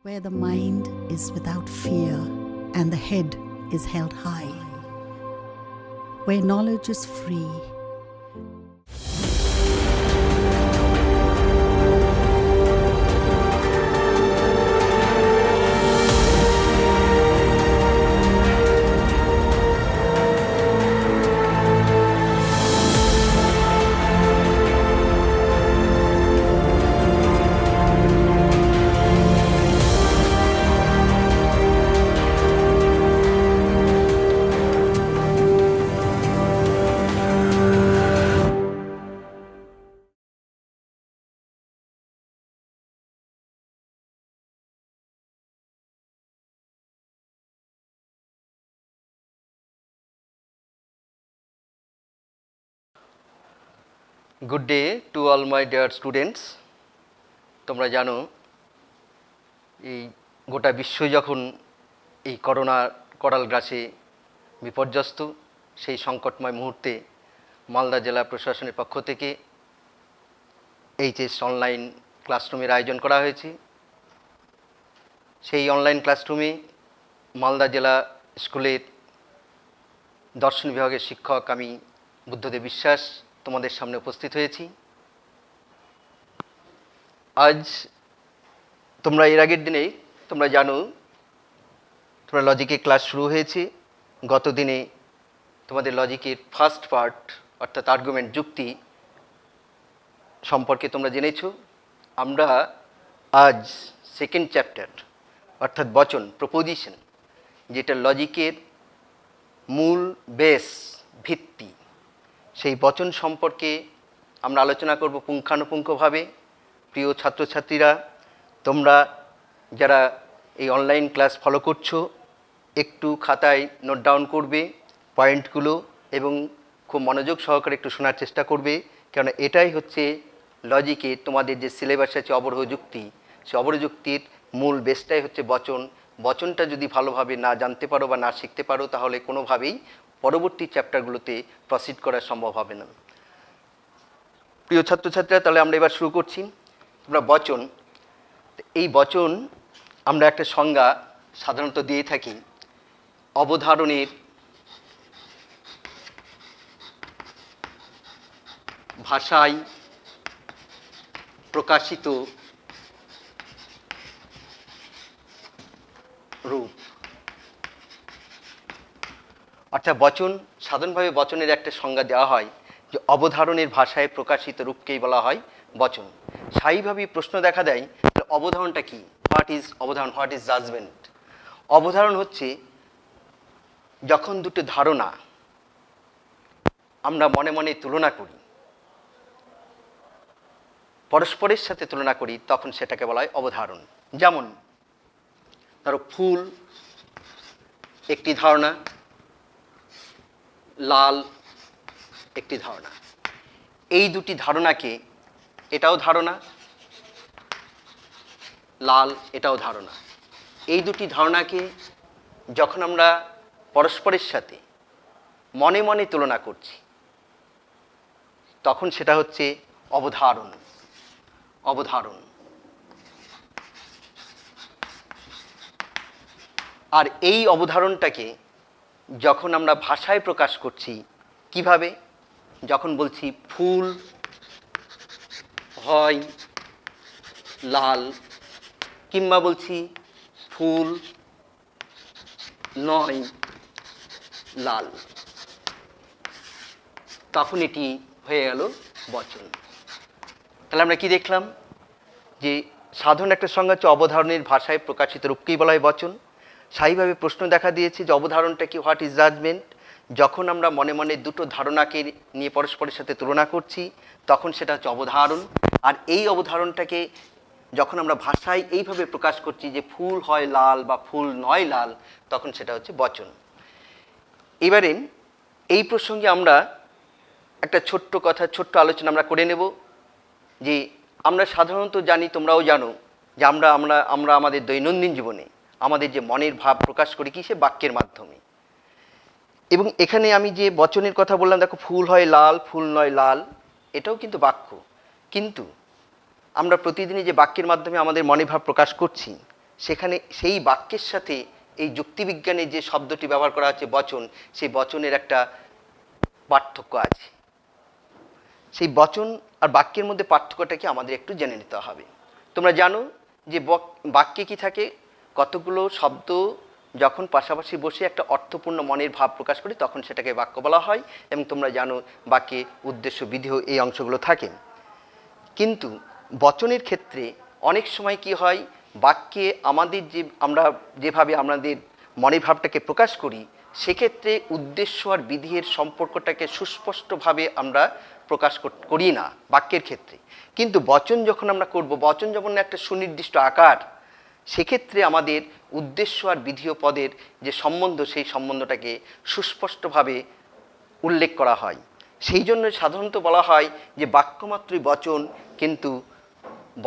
where the mind is without fear and the head is held high, where knowledge is free. Good day to all my dear students. তোমরা জানো এই গোটা বিশ্ব যখন এই করোনার করাল গ্রাসে বিপর্যস্ত, সেই সংকটময় মুহূর্তে মালদা জেলা প্রশাসনের পক্ষ থেকে এইচএস অনলাইন ক্লাসরুমের আয়োজন করা হয়েছে। সেই অনলাইন ক্লাসরুমে মালদা জেলা স্কুলের দর্শন বিভাগের শিক্ষক আমি বুদ্ধদেব বিশ্বাস তোমাদের সামনে উপস্থিত হয়েছি। আজ তোমরা এর আগের দিনেই তোমরা জানো তোমরা লজিকের ক্লাস শুরু হয়েছে। গত দিনে তোমাদের লজিকের ফার্স্ট পার্ট অর্থাৎ আর্গুমেন্ট যুক্তি সম্পর্কে তোমরা জেনেছো। আমরা আজ সেকেন্ড চ্যাপ্টার অর্থাৎ বচন প্রপোজিশন, যেটা লজিকের মূল বেস ভিত্তি, সেই বচন সম্পর্কে আমরা আলোচনা করব পুঙ্খানুপুঙ্খভাবে। প্রিয় ছাত্রছাত্রীরা, তোমরা যারা এই অনলাইন ক্লাস ফলো করছো একটু খাতায় নোট ডাউন করবে পয়েন্টগুলো এবং খুব মনোযোগ সহকারে একটু শোনার চেষ্টা করবে, কেননা এটাই হচ্ছে লজিকে তোমাদের যে সিলেবাস আছে অবরোহ যুক্তি, সেই অবরোহ যুক্তির মূল বেসটাই হচ্ছে বচন। বচনটা যদি ভালোভাবে না জানতে পারো বা না শিখতে পারো তাহলে কোনোভাবেই পরবর্তী চ্যাপ্টারগুলোতে প্রসিড করা সম্ভব হবে না। প্রিয় ছাত্রছাত্রীরা, তাহলে আমরা এবার শুরু করছি। তোমরা বচন, এই বচন আমরা একটা সংজ্ঞা সাধারণত দিয়ে থাকি অবধারণের ভাষায় প্রকাশিত রূপ। অর্থাৎ বচন, সাধারণভাবে বচনের একটা সংজ্ঞা দেওয়া হয় যে অবধারণের ভাষায় প্রকাশিত রূপকেই বলা হয় বচন। স্থায়ীভাবেই প্রশ্ন দেখা দেয় অবধারণটা কি, হোয়াট ইজ অবধারণ, হোয়াট ইজ জাজমেন্ট। অবধারণ হচ্ছে যখন দুটো ধারণা আমরা মনে মনে তুলনা করি, পরস্পরের সাথে তুলনা করি, তখন সেটাকে বলা হয় অবধারণ। যেমন ধরো ফুল একটি ধারণা, লাল একটি ধারণা। এই দুটি ধারণাকে, এটাও ধারণা, লাল এটাও ধারণা, এই দুটি ধারণাকে যখন আমরা পরস্পরের সাথে মনে মনে তুলনা করছি তখন সেটা হচ্ছে অবধারণ। অবধারণ। আর এই অবধারণটাকে যখন আমরা ভাষায় প্রকাশ করছি কিভাবে, যখন বলছি ফুল হয় লাল কিংবা বলছি ফুল নয় লাল, তখন এটি হয়ে গেল বচন। তাহলে আমরা কি দেখলাম যে সাধারণ একটা সংজ্ঞা হচ্ছে অবধারণের ভাষায় প্রকাশিত রূপকেই বলা হয় বচন। স্থায়ীভাবে প্রশ্ন দেখা দিয়েছে যে অবধারণটা কি, হোয়াট ইজ জাজমেন্ট। যখন আমরা মনে মনে দুটো ধারণাকে নিয়ে পরস্পরের সাথে তুলনা করছি তখন সেটা হচ্ছে অবধারণ। আর এই অবধারণটাকে যখন আমরা ভাষায় এইভাবে প্রকাশ করছি যে ফুল হয় লাল বা ফুল নয় লাল, তখন সেটা হচ্ছে বচন। এবারে এই প্রসঙ্গে আমরা একটা ছোট্ট কথা, ছোট্ট আলোচনা আমরা করে নেব যে আমরা সাধারণত জানি, তোমরাও জানো যে আমরা আমাদের দৈনন্দিন জীবনে আমাদের যে মনের ভাব প্রকাশ করি কি, সে বাক্যের মাধ্যমে। এবং এখানে আমি যে বচনের কথা বললাম, দেখো ফুল হয় লাল ফুল নয় লাল, এটাও কিন্তু বাক্য। কিন্তু আমরা প্রতিদিনই যে বাক্যের মাধ্যমে আমাদের মনের ভাব প্রকাশ করছি সেখানে সেই বাক্যের সাথে এই যুক্তিবিজ্ঞানে যে শব্দটি ব্যবহার করা হচ্ছে বচন, সেই বচনের একটা পার্থক্য আছে। সেই বচন আর বাক্যের মধ্যে পার্থক্যটা কি আমাদের একটু জেনে নিতে হবে। তোমরা জানো যে বাক্যে কি থাকে, কতগুলো শব্দ যখন পাশাপাশি বসে একটা অর্থপূর্ণ মনের ভাব প্রকাশ করি তখন সেটাকে বাক্য বলা হয়, এবং তোমরা জানো বাক্যে উদ্দেশ্য বিধেয় এই অংশগুলো থাকে। কিন্তু বচনের ক্ষেত্রে অনেক সময় কি হয়, বাক্যে আমাদের আমরা যেভাবে আমাদের মনের ভাবটাকে প্রকাশ করি, সেক্ষেত্রে উদ্দেশ্য আর বিধির সম্পর্কটাকে সুস্পষ্টভাবে আমরা প্রকাশ করি না বাক্যের ক্ষেত্রে। কিন্তু বচন যখন আমরা করব, বচন যখন একটা সুনির্দিষ্ট আকার, সেক্ষেত্রে আমাদের উদ্দেশ্য আর বিধেয় পদের যে সম্বন্ধ, সেই সম্বন্ধটাকে সুস্পষ্টভাবে উল্লেখ করা হয়। সেই জন্য সাধারণত বলা হয় যে বাক্য মাত্রই বচন, কিন্তু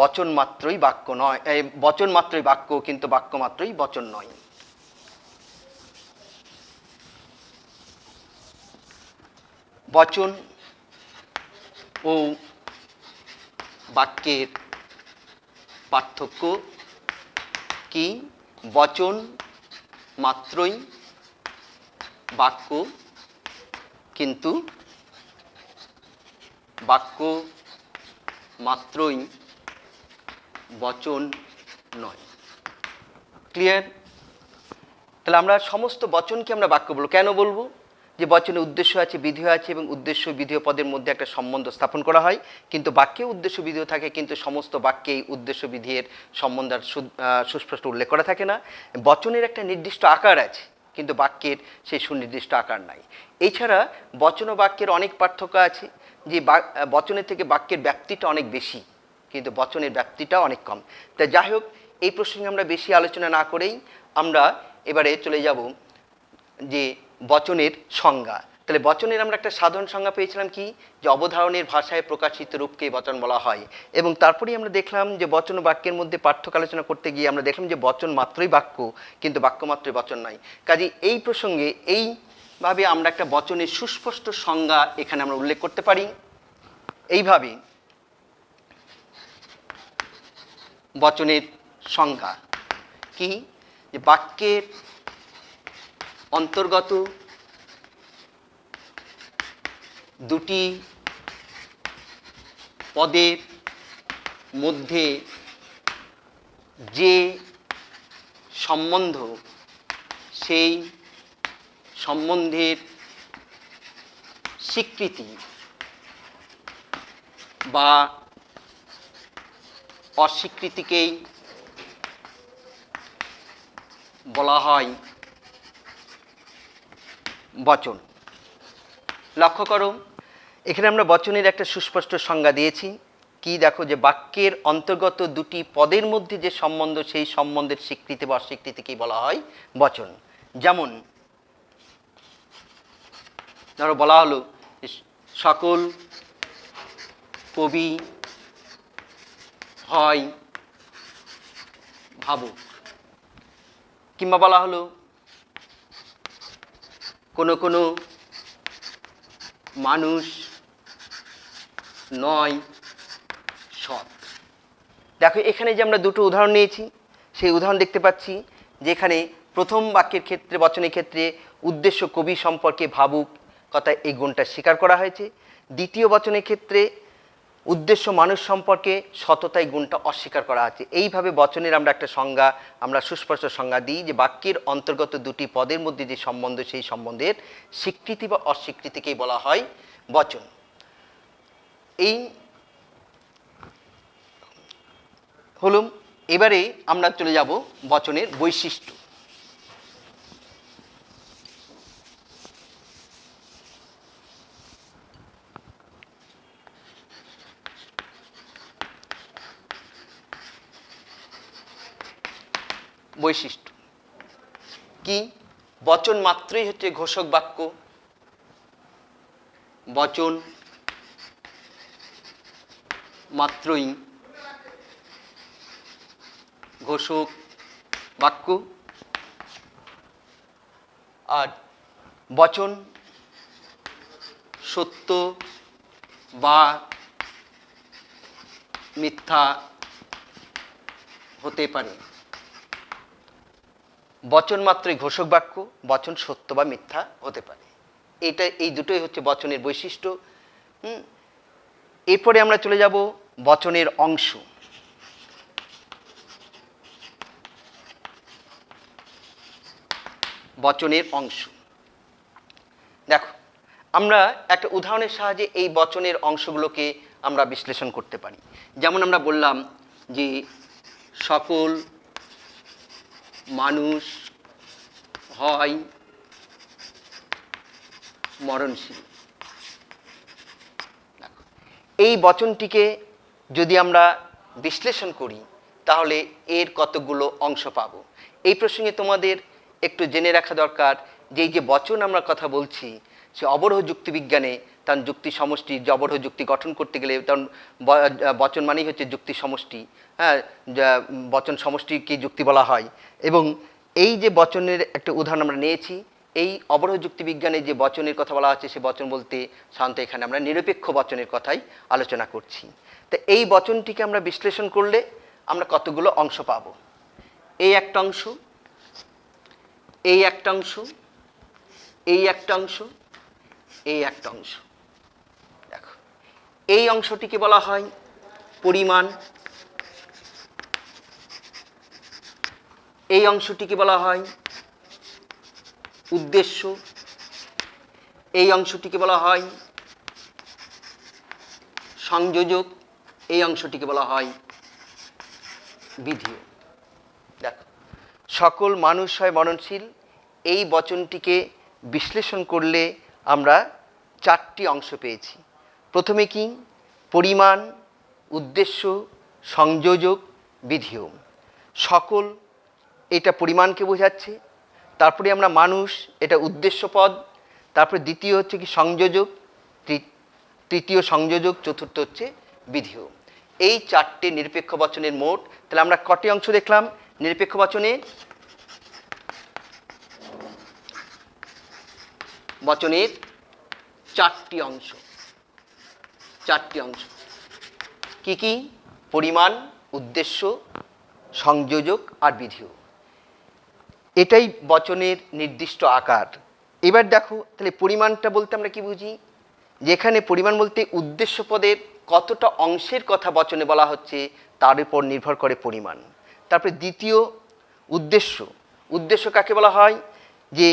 বচন মাত্রই বাক্য নয়, বচন মাত্রই বাক্য কিন্তু বাক্য মাত্রই বচন নয়। বচন ও বাক্যের পার্থক্য কি? বচন মাত্রই বাক্য, কিন্তু বাক্য মাত্রই বচন নয়। ক্লিয়ার? তাহলে আমরা সমস্ত বচনকে আমরা বাক্য বলবো। কেন বলবো? যে বচনে উদ্দেশ্য আছে, বিধেয় আছে, এবং উদ্দেশ্য বিধেয় পদের মধ্যে একটা সম্বন্ধ স্থাপন করা হয়। কিন্তু বাক্যে উদ্দেশ্য বিধেয় থাকে, কিন্তু সমস্ত বাক্যেই উদ্দেশ্য বিধেয়ের সম্বন্ধ আর সুস্পষ্ট উল্লেখ করা থাকে না। বচনের একটা নির্দিষ্ট আকার আছে, কিন্তু বাক্যের সেই সুনির্দিষ্ট আকার নাই। এছাড়া বচন ও বাক্যের অনেক পার্থক্য আছে, যে বচনের থেকে বাক্যের ব্যাপ্তিটা অনেক বেশি, কিন্তু বচনের ব্যাপ্তিটা অনেক কম। তা যাই হোক, এই প্রসঙ্গে আমরা বেশি আলোচনা না করেই আমরা এবারে চলে যাব যে বচনের সংজ্ঞা। তাহলে বচনের আমরা একটা সাধারণ সংজ্ঞা পেয়েছিলাম কি, যে অবধারণের ভাষায় প্রকাশিত রূপকেই বচন বলা হয়। এবং তারপরেই আমরা দেখলাম যে বচন ও বাক্যের মধ্যে পার্থক্য আলোচনা করতে গিয়ে আমরা দেখলাম যে বচন মাত্রই বাক্য, কিন্তু বাক্য মাত্রই বচন নয়। কাজে এই প্রসঙ্গে এইভাবে আমরা একটা বচনের সুস্পষ্ট সংজ্ঞা এখানে আমরা উল্লেখ করতে পারি। এইভাবে বচনের সংজ্ঞা কি, যে বাক্যের অন্তর্গত দুটি পদের মধ্যে যে সম্বন্ধ, সেই সম্বন্ধের স্বীকৃতি বা অস্বীকৃতিকেই বলা হয় বচন। লক্ষ্য করো, এখানে আমরা বচনের একটা সুস্পষ্ট সংজ্ঞা দিয়েছি কি, দেখো যে বাক্যের অন্তর্গত দুটি পদের মধ্যে যে সম্বন্ধ, সেই সম্বন্ধের স্বীকৃতি বা অস্বীকৃতিকেই বলা হয় বচন। যেমন ধরো বলা হলো সকল কবি হয় ভাবুক, কিংবা বলা হলো কোনো কোনো মানুষ নয় সৎ। দেখো এখানে যে আমরা দুটো উদাহরণ নিয়েছি, সেই উদাহরণ দেখতে পাচ্ছি যেখানে প্রথম বাক্যের ক্ষেত্রে, বচনের ক্ষেত্রে উদ্দেশ্য কবি সম্পর্কে ভাবুক কথা এই গুণটা স্বীকার করা হয়েছে। দ্বিতীয় বচনের ক্ষেত্রে উদ্দেশ্য মানুষ সম্পর্কে সততাই গুণটা অস্বীকার করা আছে। এইভাবে বচনের আমরা একটা সংজ্ঞা, আমরা সুস্পষ্ট সংজ্ঞা দিই যে বাক্যের অন্তর্গত দুটি পদের মধ্যে যে সম্বন্ধ, সেই সম্বন্ধের স্বীকৃতি বা অস্বীকৃতিকেই বলা হয় বচন। এই হলো, এবারে আমরা চলে যাব বচনের বৈশিষ্ট্য। বৈশিষ্ট্য কি? বচন মাত্রই হচ্ছে ঘোষক বাক্য, বচন মাত্রই ঘোষক বাক্য, আর বচন সত্য বা মিথ্যা হতে পারে। বচন মাত্রই ঘোষক বাক্য, বচন সত্য বা মিথ্যা হতে পারে। এই দুটোই হচ্ছে বচনের বৈশিষ্ট্য। এরপরে আমরা চলে যাব বচনের অংশ। বচনের অংশ দেখো, আমরা একটা উদাহরণের সাহায্যে এই বচনের অংশগুলোকে আমরা বিশ্লেষণ করতে পারি। যেমন আমরা বললাম যে সকল মানুষ হয় মরণশীল। এই বচনটিকে যদি আমরা বিশ্লেষণ করি তাহলে এর কতগুলো অংশ পাব। এই প্রসঙ্গে তোমাদের একটু জেনে রাখা দরকার যে এই যে বচন আমরা কথা বলছি, সে অবরোহ যুক্তিবিজ্ঞানে তার যুক্তি সমষ্টি, যে অবরোহ যুক্তি গঠন করতে গেলে তখন বচন মানেই হচ্ছে যুক্তি সমষ্টি। হ্যাঁ, বচন সমষ্টিকে যুক্তি বলা হয়। এবং এই যে বচনের একটা উদাহরণ আমরা নিয়েছি, এই অবরোহ যুক্তিবিজ্ঞানে যে বচনের কথা বলা হচ্ছে, সে বচন বলতে সাধারণত এখানে আমরা নিরপেক্ষ বচনের কথাই আলোচনা করছি। তো এই বচনটিকে আমরা বিশ্লেষণ করলে আমরা কতগুলো অংশ পাব। এই একটা অংশ, এই একটা অংশ, এই একটা অংশ, এই একটা অংশ। দেখো, এই অংশটিকে বলা হয় পরিমাণ, এই অংশটিকে বলা হয় উদ্দেশ্য, এই অংশটিকে বলা হয় সংযোজক, এই অংশটিকে বলা হয় বিধিও। দেখো, সকল মানুষ হয় মরণশীল, এই বচনটিকে বিশ্লেষণ করলে আমরা চারটি অংশ পেয়েছি। প্রথমে কি? পরিমাণ, উদ্দেশ্য, সংযোজক, বিধিও। সকল এটা পরিমাণকে বোঝাচ্ছে, তারপরে আমরা মানুষ, এটা উদ্দেশ্য পদ, তারপরে দ্বিতীয় হচ্ছে কি সংযোজক, তৃতীয় সংযোজক, চতুর্থ হচ্ছে বিধিও। এই চারটে নিরপেক্ষ বচনের মোট। তাহলে আমরা কটি অংশ দেখলাম নিরপেক্ষ বচনের? বচনের চারটি অংশ। চারটি অংশ কি কি? পরিমাণ, উদ্দেশ্য, সংযোজক আর বিধিও। এটাই বচনের নির্দিষ্ট আকার। এবার দেখো, তাহলে পরিমাণটা বলতে আমরা কি বুঝি? যেখানে পরিমাণ বলতে উদ্দেশ্য পদের কতটা অংশের কথা বচনে বলা হচ্ছে তার উপর নির্ভর করে পরিমাণ। তারপরে দ্বিতীয় উদ্দেশ্য। উদ্দেশ্য কাকে বলা হয়? যে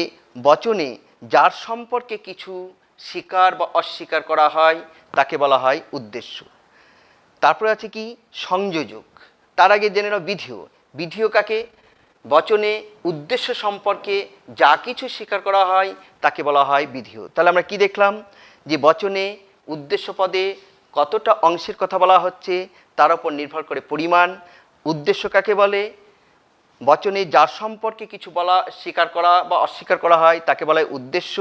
বচনে যার সম্পর্কে কিছু স্বীকার বা অস্বীকার করা হয় তাকে বলা হয় উদ্দেশ্য। তারপরে আছে কি? সংযোজক। তার আগে জেনে নাও বিধিও। বিধিও কাকে? বচনে উদ্দেশ্য সম্পর্কে যা কিছু স্বীকার করা হয় তাকে বলা হয় বিধিও। তাহলে আমরা কি দেখলাম? যে বচনে উদ্দেশ্য পদে কতটা অংশের কথা বলা হচ্ছে তার উপর নির্ভর করে পরিমাণ। উদ্দেশ্য কাকে বলে? বচনে যার সম্পর্কে কিছু বলা, স্বীকার করা বা অস্বীকার করা হয় তাকে বলা হয় উদ্দেশ্য।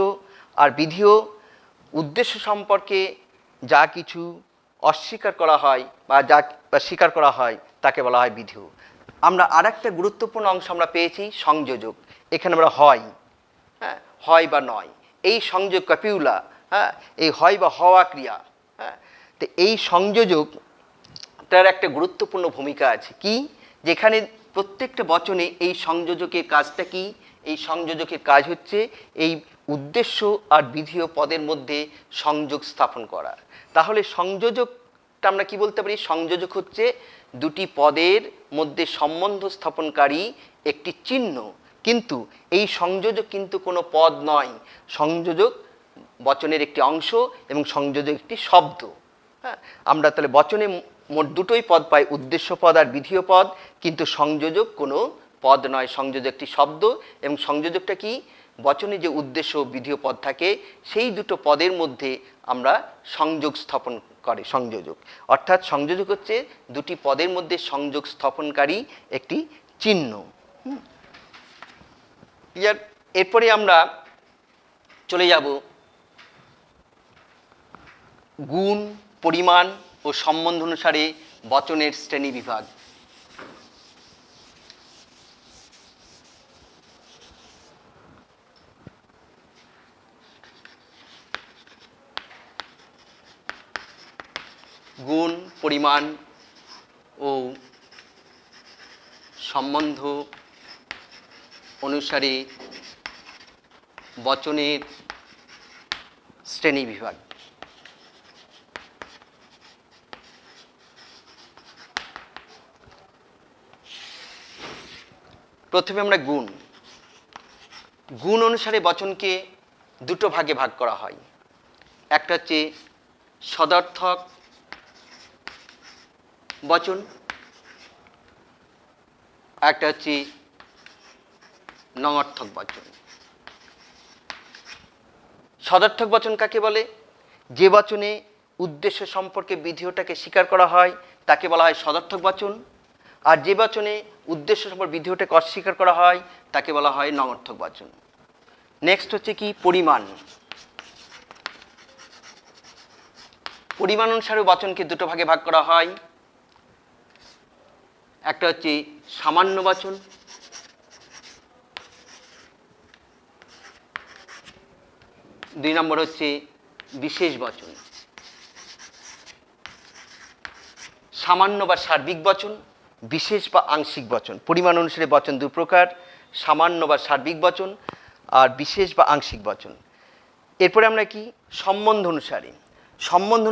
আর বিধিও উদ্দেশ্য সম্পর্কে যা কিছু অস্বীকার করা হয় বা যা স্বীকার করা হয় তাকে বলা হয় বিধিও। আমরা আর একটা গুরুত্বপূর্ণ অংশ আমরা পেয়েছি সংযোজক। এখানে আমরা হয়, হ্যাঁ, হয় বা নয়, এই সংযোগ কাপিউলা, হ্যাঁ, এই হয় বা হওয়া ক্রিয়া, হ্যাঁ। তো এই সংযোজক তার একটা গুরুত্বপূর্ণ ভূমিকা আছে। কি? যেখানে প্রত্যেকটা বচনে এই সংযোজকের কাজটা কি? এই সংযোজকের কাজ হচ্ছে এই উদ্দেশ্য আর বিধিও পদের মধ্যে সংযোগ স্থাপন করা। তাহলে সংযোজকটা আমরা কি বলতে পারি? সংযোজক হচ্ছে দুটি পদের মধ্যে সম্বন্ধ স্থাপনকারী একটি চিহ্ন। কিন্তু এই সংযোজক কিন্তু কোনো পদ নয়। সংযোজক বচনের একটি অংশ এবং সংযোজক একটি শব্দ। হ্যাঁ, আমরা তাহলে বচনে মোট দুটোই পদ পাই, উদ্দেশ্য পদ আর বিধিও পদ, কিন্তু সংযোজক কোনো পদ নয়, সংযোজক একটি শব্দ। এবং সংযোজকটা কি? বচনে যে উদ্দেশ্য বিধিও পদ থাকে সেই দুটো পদের মধ্যে আমরা সংযোগ স্থাপন করে সংযোজক। অর্থাৎ সংযোজক হচ্ছে দুটি পদের মধ্যে সংযোগ স্থাপনকারী একটি চিহ্ন। এরপরে আমরা চলে যাব গুণ, পরিমাণ ও সম্বন্ধ অনুসারে বচনের শ্রেণী বিভাগ। গুণ, পরিমাণ ও সম্বন্ধ অনুসারে বচনের শ্রেণীবিভাগ। প্রথমে আমরা গুণ অনুসারে বচনকে দুটো ভাগে ভাগ করা হয়। একটা হচ্ছে সদর্থক বচন, একটা হচ্ছে নঙর্থক বচন। সদর্থক বচন কাকে বলে? যে বচনে উদ্দেশ্য সম্পর্কে বিধেয়টাকে স্বীকার করা হয় তাকে বলা হয় সদর্থক বচন, আর যে বচনে উদ্দেশ্য সম্পর্কে বিধেয়টাকে অস্বীকার করা হয় তাকে বলা হয় নঙর্থক বচন। নেক্সট হচ্ছে কি পরিমাণ। পরিমাণ অনুসারে বচনকে দুটো ভাগে ভাগ করা হয়। একটা হচ্ছে সামান্য বচন, দুই নম্বর হচ্ছে বিশেষ বচন। সামান্য বা সার্বিক বচন, বিশেষ বা আংশিক বচন। পরিমাণ অনুসারে বচন দু প্রকার, সামান্য বা সার্বিক বচন আর বিশেষ বা আংশিক বচন। এরপরে আমরা কি সম্বন্ধ অনুসারে। সম্বন্ধ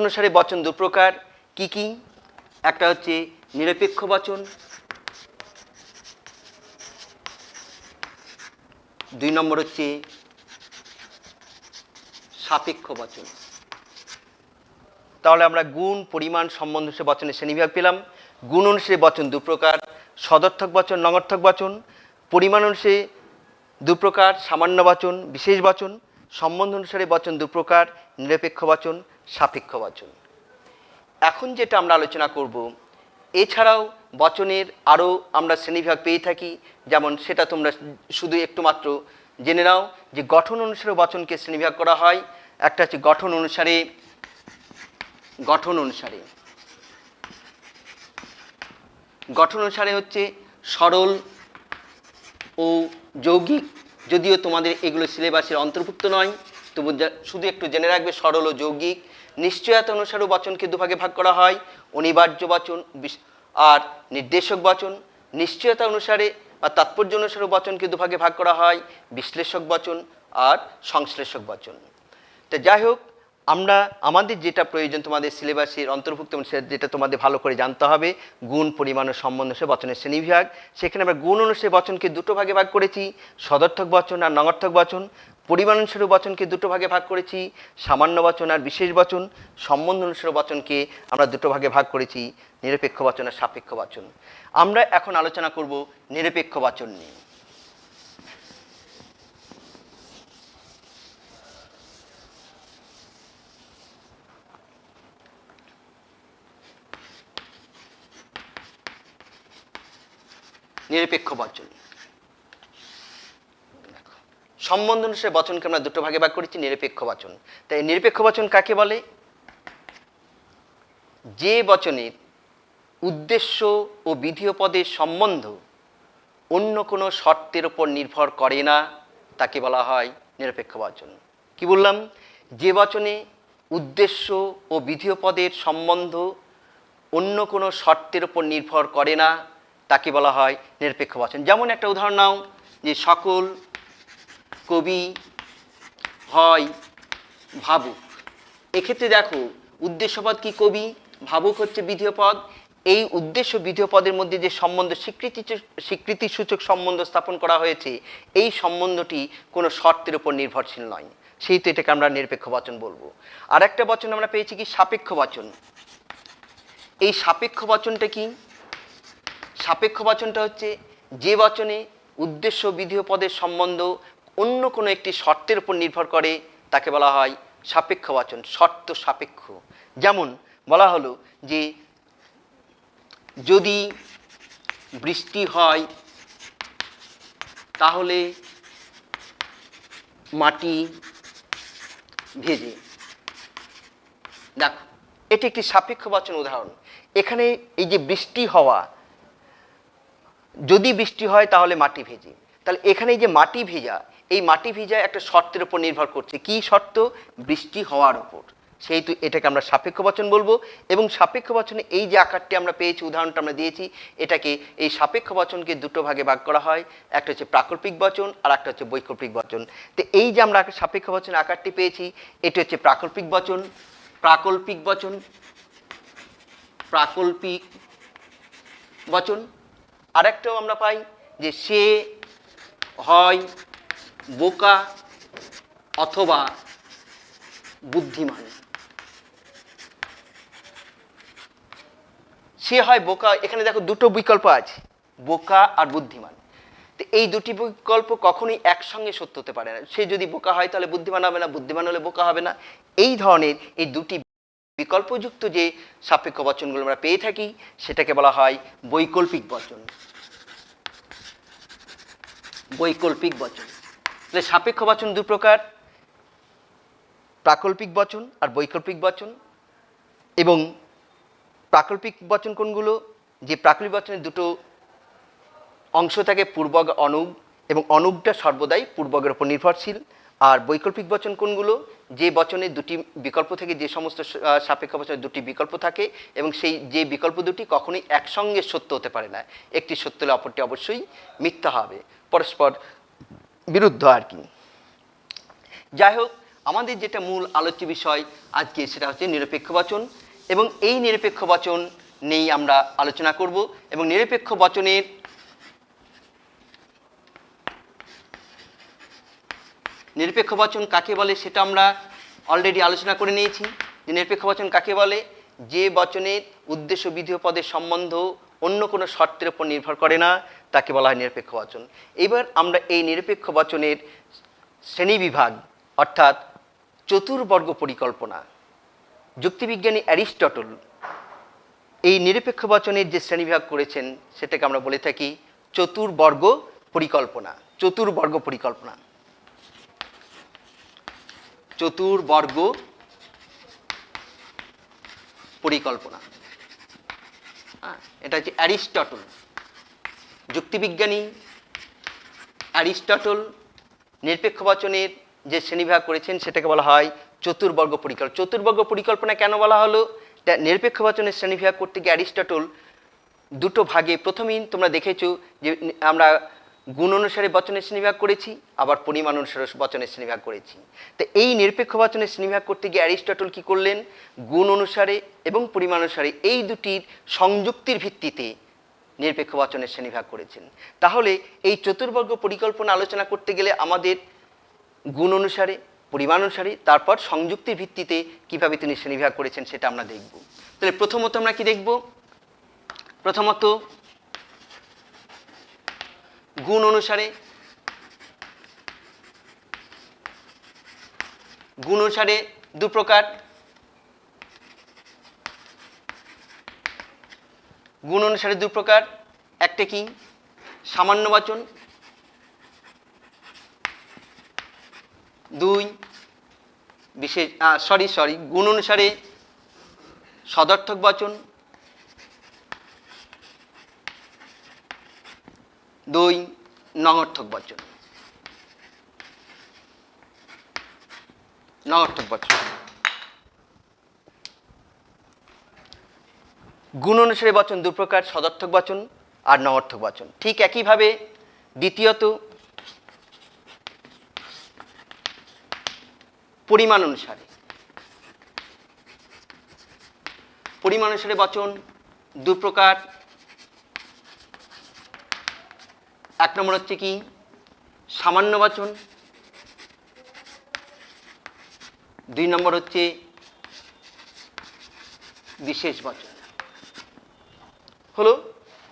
অনুসারে বচন দু প্রকার। কি কি? একটা হচ্ছে নিরপেক্ষ বচন, দুই নম্বর হচ্ছে সাপেক্ষ বচন। তাহলে আমরা গুণ, পরিমাণ, সম্বন্ধ অনুসারে বচনের শ্রেণীবিভাগ পেলাম। গুণ অনুসারে বচন দু প্রকার, সদর্থক বচন, নঙর্থক বচন। পরিমাণ অনুসারে দু প্রকার, সামান্য বচন, বিশেষ বচন। সম্বন্ধ অনুসারে বচন দু প্রকার, নিরপেক্ষ বচন, সাপেক্ষ বচন। এখন যেটা আমরা আলোচনা করব, এছাড়াও বচনের আরও আমরা শ্রেণীবিভাগ পেয়ে থাকি। যেমন সেটা তোমরা শুধু একটু মাত্র জেনে নাও যে গঠন অনুসারে বচনকে শ্রেণীবিভাগ করা হয়। একটা হচ্ছে গঠন অনুসারে হচ্ছে সরল ও যৌগিক। যদিও তোমাদের এগুলো সিলেবাসের অন্তর্ভুক্ত নয়, তবু শুধু একটু জেনে রাখবে সরল ও যৌগিক। নিশ্চয়তা অনুসারেও বচনকে দুভাগে ভাগ করা হয়, অনিবার্য বচন আর নির্দেশক বচন। নিশ্চয়তা অনুসারে বা তাৎপর্য অনুসারেও বচনকে দুভাগে ভাগ করা হয়, বিশ্লেষক বচন আর সংশ্লেষক বচন। তো যাই হোক, আমরা আমাদের যেটা প্রয়োজন তোমাদের সিলেবাসের অন্তর্ভুক্ত, যেটা তোমাদের ভালো করে জানতে হবে, গুণ, পরিমাণ ও সম্বন্ধ অনুসারে বচনের শ্রেণীবিভাগ। সেখানে আমরা গুণ অনুসারে বচনকে দুটো ভাগে ভাগ করেছি, সদর্থক বচন আর নঙর্থক বচন। পরিমাণ অনুসারে বচনকে দুটো ভাগে ভাগ করেছি, সামান্য বচন আর বিশেষ বচন। সম্বন্ধ অনুসারে বচনকে আমরা দুটো ভাগে ভাগ করেছি, নিরপেক্ষ বচন আর সাপেক্ষ বচন। আমরা এখন আলোচনা করব নিরপেক্ষ বচন নিয়ে। নিরপেক্ষ বচন, সম্বন্ধ অনুসারে বচনকে আমরা দুটো ভাগে ভাগ করেছি, নিরপেক্ষ বচন। তাই নিরপেক্ষ বচন কাকে বলে? যে বচনের উদ্দেশ্য ও বিধেয় পদের সম্বন্ধ অন্য কোনো শর্তের উপর নির্ভর করে না তাকে বলা হয় নিরপেক্ষ বচন। কি বললাম? যে বচনে উদ্দেশ্য ও বিধেয় পদের সম্বন্ধ অন্য কোনো শর্তের উপর নির্ভর করে না তাকে বলা হয় নিরপেক্ষ বচন। যেমন একটা উদাহরণ নাও, যে সকল কবি হয় ভাবুক। এক্ষেত্রে দেখো, উদ্দেশ্যপদ কি কবি, ভাবুক হচ্ছে বিধেয় পদ। এই উদ্দেশ্য বিধেয় পদের মধ্যে যে সম্বন্ধ স্বীকৃতিসূচক সম্বন্ধ স্থাপন করা হয়েছে, এই সম্বন্ধটি কোনো শর্তের উপর নির্ভরশীল নয়, সেই তো এটাকে আমরা নিরপেক্ষ বচন বলবো। আর একটা বচন আমরা পেয়েছি কি সাপেক্ষ বচন। এই সাপেক্ষ বচনটা কি? সাপেক্ষ বচনটা হচ্ছে যে বচনে উদ্দেশ্য বিধেয় পদের সম্বন্ধ অন্য কোনো একটি শর্তের উপর নির্ভর করে তাকে বলা হয় সাপেক্ষ বচন, শর্ত সাপেক্ষ। যেমন বলা হলো যে যদি বৃষ্টি হয় তাহলে মাটি ভেজে। দেখো, এটি একটি সাপেক্ষ বচন উদাহরণ। এখানে এই যে বৃষ্টি হওয়া, যদি বৃষ্টি হয় তাহলে মাটি ভেজে, তাহলে এখানে এই যে মাটি ভেজা, এই মাটি ভেজা একটা শর্তের উপর নির্ভর করছে। কি শর্ত? বৃষ্টি হওয়ার উপর। সেহেতু এটাকে আমরা সাপেক্ষ বচন বলবো। এবং সাপেক্ষ বচনে এই যে আকারটি আমরা পেয়েছি, উদাহরণটা আমরা দিয়েছি, এটাকে এই সাপেক্ষ বচনকে দুটো ভাগে ভাগ করা হয়। একটা হচ্ছে প্রাকল্পিক বচন আর একটা হচ্ছে বৈকল্পিক বচন। তো এই যে আমরা সাপেক্ষ বচনের আকারটি পেয়েছি, এটি হচ্ছে প্রাকল্পিক বচন। প্রাকল্পিক বচন, প্রাকল্পিক বচন। আরেকটাও আমরা পাই যে সে হয় বোকা অথবা বুদ্ধিমান। সে হয় বোকা, এখানে দেখো দুটো বিকল্প আছে, বোকা আর বুদ্ধিমান। তো এই দুটি বিকল্প কখনোই একসঙ্গে সত্য হতে পারে না। সে যদি বোকা হয় তাহলে বুদ্ধিমান হবে না, বুদ্ধিমান হলে বোকা হবে না। এই ধরনের এই দুটি বিকল্পযুক্ত যে সাপেক্ষ বচনগুলো আমরা পেয়ে থাকি সেটাকে বলা হয় বৈকল্পিক বচন। বৈকল্পিক বচন। তাহলে সাপেক্ষ বচন দু প্রকার, প্রাকল্পিক বচন আর বৈকল্পিক বচন। এবং প্রাকল্পিক বচন কোনগুলো? যে প্রাকল্পিক বচনের দুটো অংশ থাকে, পূর্বগ অনুগ, এবং অনুগটা সর্বদাই পূর্বগের উপর নির্ভরশীল। আর বৈকল্পিক বচন কোনগুলো? যে বচনে দুটি বিকল্প থাকে, যে সমস্ত সাপেক্ষ বচনের দুটি বিকল্প থাকে এবং সেই যে বিকল্প দুটি কখনোই একসঙ্গে সত্য হতে পারে না। একটি সত্য হলে অপরটি অবশ্যই মিথ্যা হবে, পরস্পর বিরুদ্ধ আর কি। যাই হোক, আমাদের যেটা মূল আলোচ্য বিষয় আজকে সেটা হচ্ছে নিরপেক্ষ বচন, এবং এই নিরপেক্ষ বচন নিয়েই আমরা আলোচনা করব। এবং নিরপেক্ষ বচনের নিরপেক্ষ বচন কাকে বলে সেটা আমরা অলরেডি আলোচনা করে নিয়েছি। যে নিরপেক্ষ বচন কাকে বলে? যে বচনের উদ্দেশ্য বিধেয় পদের সম্বন্ধ অন্য কোনো শর্তের উপর নির্ভর করে না, তাকে বলা হয় নিরপেক্ষ বচন। এবার আমরা এই নিরপেক্ষ বচনের শ্রেণীবিভাগ অর্থাৎ চতুর্বর্গ পরিকল্পনা, যুক্তিবিজ্ঞানী অ্যারিস্টটল এই নিরপেক্ষ বচনের যে শ্রেণীবিভাগ করেছেন সেটাকে আমরা বলে থাকি চতুর্বর্গ পরিকল্পনা। চতুর্বর্গ পরিকল্পনা, চতুর্বর্গ পরিকল্পনা। এটা হচ্ছে অ্যারিস্টটল, যুক্তিবিজ্ঞানী অ্যারিস্টটল নিরপেক্ষ বচনের যে শ্রেণীবিভাগ করেছেন সেটাকে বলা হয় চতুর্বর্গ পরিকল্পনা। চতুর্বর্গ পরিকল্পনা কেন বলা হলো? নিরপেক্ষ বচনের শ্রেণীবিভাগ করতে গিয়ে অ্যারিস্টটল দুটো ভাগে, প্রথমেই তোমরা দেখেছো যে আমরা গুণ অনুসারে বচনের শ্রেণীবিভাগ করেছি, আবার পরিমাণ অনুসারে বচনের শ্রেণীবিভাগ করেছি। তো এই নিরপেক্ষ বচনের শ্রেণীবিভাগ করতে গিয়ে অ্যারিস্টটল কী করলেন? গুণ অনুসারে এবং পরিমাণ অনুসারে এই দুটির সংযুক্তির ভিত্তিতে নিরপেক্ষ বচনের শ্রেণীবিভাগ করেছেন। তাহলে এই চতুর্বর্গ পরিকল্পনা আলোচনা করতে গেলে আমাদের গুণ অনুসারে, পরিমাণ অনুসারে, তারপর সংযুক্তির ভিত্তিতে কীভাবে তিনি শ্রেণীবিভাগ করেছেন সেটা আমরা দেখব। তাহলে প্রথমত আমরা কি দেখব? প্রথমত গুণ অনুসারে। গুণ অনুসারে দু প্রকার। গুণ অনুসারে দু প্রকার। একটা কি? সামান্য বচন। দুই বিশেষ গুণ অনুসারে সদর্থক বচন। দুই নঙর্থক বচন। নঙর্থক বচন। গুণ অনুসারে বচন দু প্রকার, সদর্থক বচন আর নঙর্থক বচন। ঠিক একইভাবে দ্বিতীয়ত পরিমাণ অনুসারে। পরিমাণ অনুসারে বচন দু প্রকার। এক নম্বর হচ্ছে কি? সামান্য বচন। দুই নম্বর হচ্ছে বিশেষ বচন। হলো।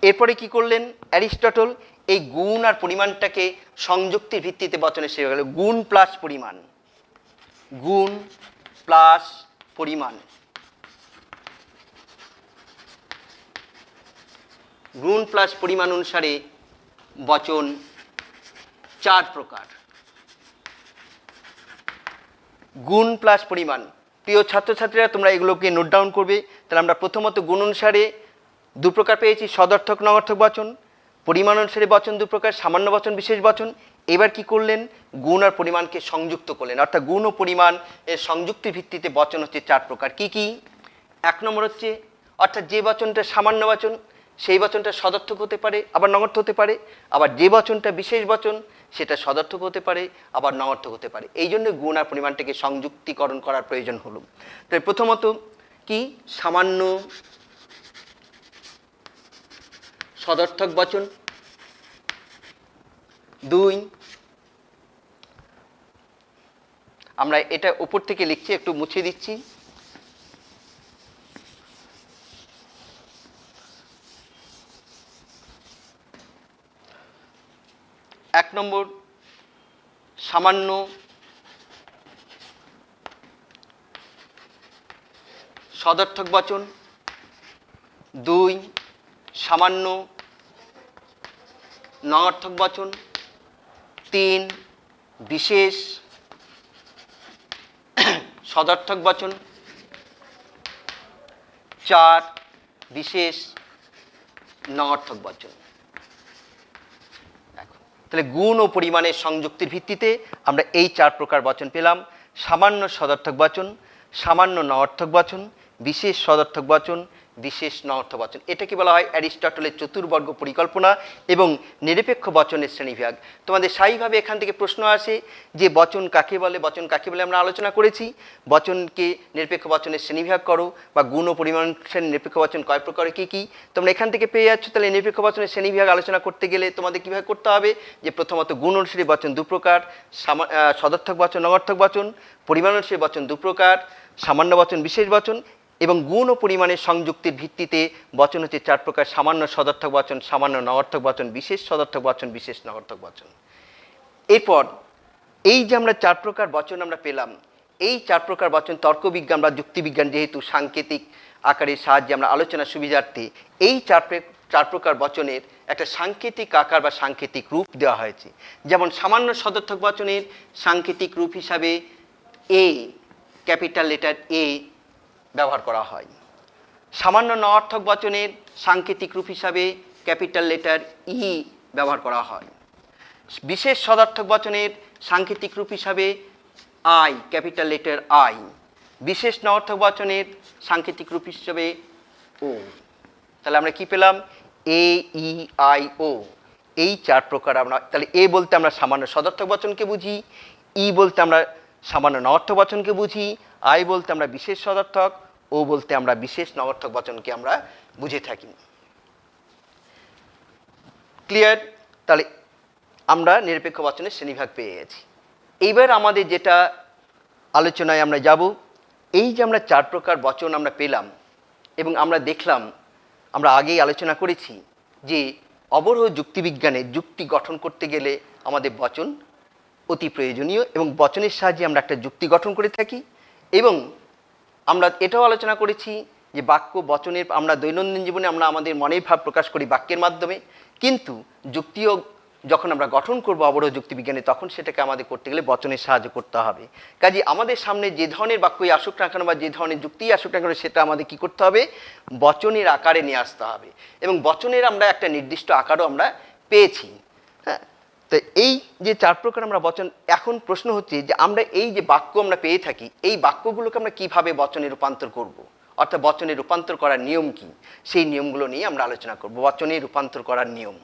এরপরে কি করলেন অ্যারিস্টটল? এই গুণ আর পরিমাণটাকে সংযুক্তির ভিত্তিতে বচনের শেষ হয়ে গেল। গুণ প্লাস পরিমাণ, গুণ প্লাস পরিমাণ। গুণ প্লাস পরিমাণ অনুসারে বচন চার প্রকার। গুণ প্লাস পরিমাণ। প্রিয় ছাত্রছাত্রীরা, তোমরা এগুলোকে নোট ডাউন করবে। তাহলে আমরা প্রথমত গুণ অনুসারে দু প্রকার পেয়েছি, সদর্থক নঙর্থক বচন। পরিমাণ অনুসারে বচন দু প্রকার, সামান্য বচন বিশেষ বচন। এবার কি করলেন, গুণ আর পরিমাণকে সংযুক্ত করলেন, অর্থাৎ গুণ ও পরিমাণ এর সংযুক্তির ভিত্তিতে বচন হচ্ছে 4 প্রকার। কি কি? 1 নম্বর হচ্ছে, অর্থাৎ যে বচনটা সামান্য বচন সেই বচনটা সদর্থক হতে পারে আবার নঙর্থক হতে পারে, আবার যে বচনটা বিশেষ বচন সেটা সদর্থক হতে পারে আবার নঙর্থক হতে পারে। এই জন্য গুণ আর পরিমাণটাকে সংযুক্তিকরণ করার প্রয়োজন হলো। তাই প্রথমত কি, সামান্য সদর্থক বচন। 2, আমরা এটা উপর থেকে লিখছি, একটু মুছে দিচ্ছি। এক নম্বর সামান্য সদর্থক বচন। 2, সামান্য নঙর্থক বচন। 3, বিশেষ সদর্থক বচন। 4, বিশেষ নঙর্থক বচন। তাহলে গুণ ও পরিমাণের সংযুক্তির ভিত্তিতে আমরা এই 4 প্রকার বচন পেলাম। সামান্য সদর্থক বচন, সামান্য নঅর্থক বচন, বিশেষ সদর্থক বচন, বিশেষ নঅর্থক বচন। এটাকে বলা হয় অ্যারিস্টটলের চতুর্বর্গ পরিকল্পনা এবং নিরপেক্ষ বচনের শ্রেণীবিভাগ। তোমাদের স্থায়ীভাবে এখান থেকে প্রশ্ন আসে যে বচন কাকে বলে, বচন কাকে বলে আমরা আলোচনা করেছি। বচনকে নিরপেক্ষ বচনের শ্রেণীবিভাগ করো, বা গুণ ও পরিমাণ নিরপেক্ষ বচন কয় প্রকারে কী কী তোমরা এখান থেকে পেয়ে যাচ্ছ। তাহলে নিরপেক্ষ বচনের শ্রেণীবিভাগ আলোচনা করতে গেলে তোমাদের কীভাবে করতে হবে, যে প্রথমত গুণ অনুসারী বচন 2 প্রকার, সদর্থক বচন নঙর্থক বচন, পরিমাণ অনুসারী বচন 2 প্রকার, সামান্য বচন বিশেষ বচন, এবং গুণ ও পরিমাণের সংযুক্তির ভিত্তিতে বচন হচ্ছে 4 প্রকার, সামান্য সদর্থক বচন, সামান্য নঅর্থক বচন, বিশেষ সদর্থক বচন, বিশেষ নঅর্থক বচন। এরপর এই যে আমরা 4 প্রকার বচন আমরা পেলাম, এই 4 প্রকার বচন তর্কবিজ্ঞান বা যুক্তিবিজ্ঞান যেহেতু সাংকেতিক আকারের সাহায্যে আমরা আলোচনা সুবিধার্থে এই 4 প্রকার বচনের একটা সাংকেতিক আকার বা সাংকেতিক রূপ দেওয়া হয়েছে। যেমন সামান্য সদর্থক বচনের সাংকেতিক রূপ হিসাবে এ, ক্যাপিটাল লেটার এ ব্যবহার করা হয়। সামান্য নঅর্থক বচনের সাংকেতিক রূপ হিসাবে ক্যাপিটাল লেটার ই ব্যবহার করা হয়। বিশেষ সদর্থক বচনের সাংকেতিক রূপ হিসাবে আই, ক্যাপিটাল লেটার আই। বিশেষ নঅর্থক বচনের সাংকেতিক রূপ হিসাবে ও। তাহলে আমরা কি পেলাম, এ, ই, আই, ও, এই 4 প্রকার। আমরা তাহলে এ বলতে আমরা সামান্য সদর্থক বচনকে বুঝি, ই বলতে আমরা সামান্য নঅর্থক বচনকে বুঝি, আই বলতে আমরা বিশেষ সদর্থক, ও বলতে আমরা বিশেষ নঅর্থক বচনকে আমরা বুঝে থাকি। ক্লিয়ার? তাহলে আমরা নিরপেক্ষ বচনের শ্রেণীভাগ পেয়ে গেছি। এইবার আমাদের যেটা আলোচনায় আমরা যাব, এই যে আমরা 4 প্রকার বচন আমরা পেলাম এবং আমরা দেখলাম, আমরা আগেই আলোচনা করেছি যে অবরোহ যুক্তিবিজ্ঞানে যুক্তি গঠন করতে গেলে আমাদের বচন অতি প্রয়োজনীয় এবং বচনের সাহায্যে আমরা একটা যুক্তি গঠন করে থাকি। এবং আমরা এটাও আলোচনা করেছি যে বাক্য বচনের আমরা দৈনন্দিন জীবনে আমরা আমাদের মনের ভাব প্রকাশ করি বাক্যের মাধ্যমে, কিন্তু যুক্তিও যখন আমরা গঠন করব অবরোহ যুক্তিবিজ্ঞানে, তখন সেটাকে আমাদের করতে গেলে বচনের সাহায্য করতে হবে। কাজে আমাদের সামনে যে ধরনের বাক্যই আসুক না কেন বা যে ধরনের যুক্তিই আসুক না কেন, সেটা আমাদের কী করতে হবে, বচনের আকারে নিয়ে আসতে হবে। এবং বচনের আমরা একটা নির্দিষ্ট আকারও আমরা পেয়েছি। হ্যাঁ, তো এই যে 4 প্রকার আমরা বচন, এখন প্রশ্ন হচ্ছে যে আমরা এই যে বাক্য আমরা পেয়ে থাকি, এই বাক্যগুলোকে আমরা কিভাবে বচনে রূপান্তর করব, অর্থাৎ বচনে রূপান্তর করার নিয়ম কি, সেই নিয়মগুলো নিয়ে আমরা আলোচনা করব। বচনে রূপান্তর করার নিয়ম।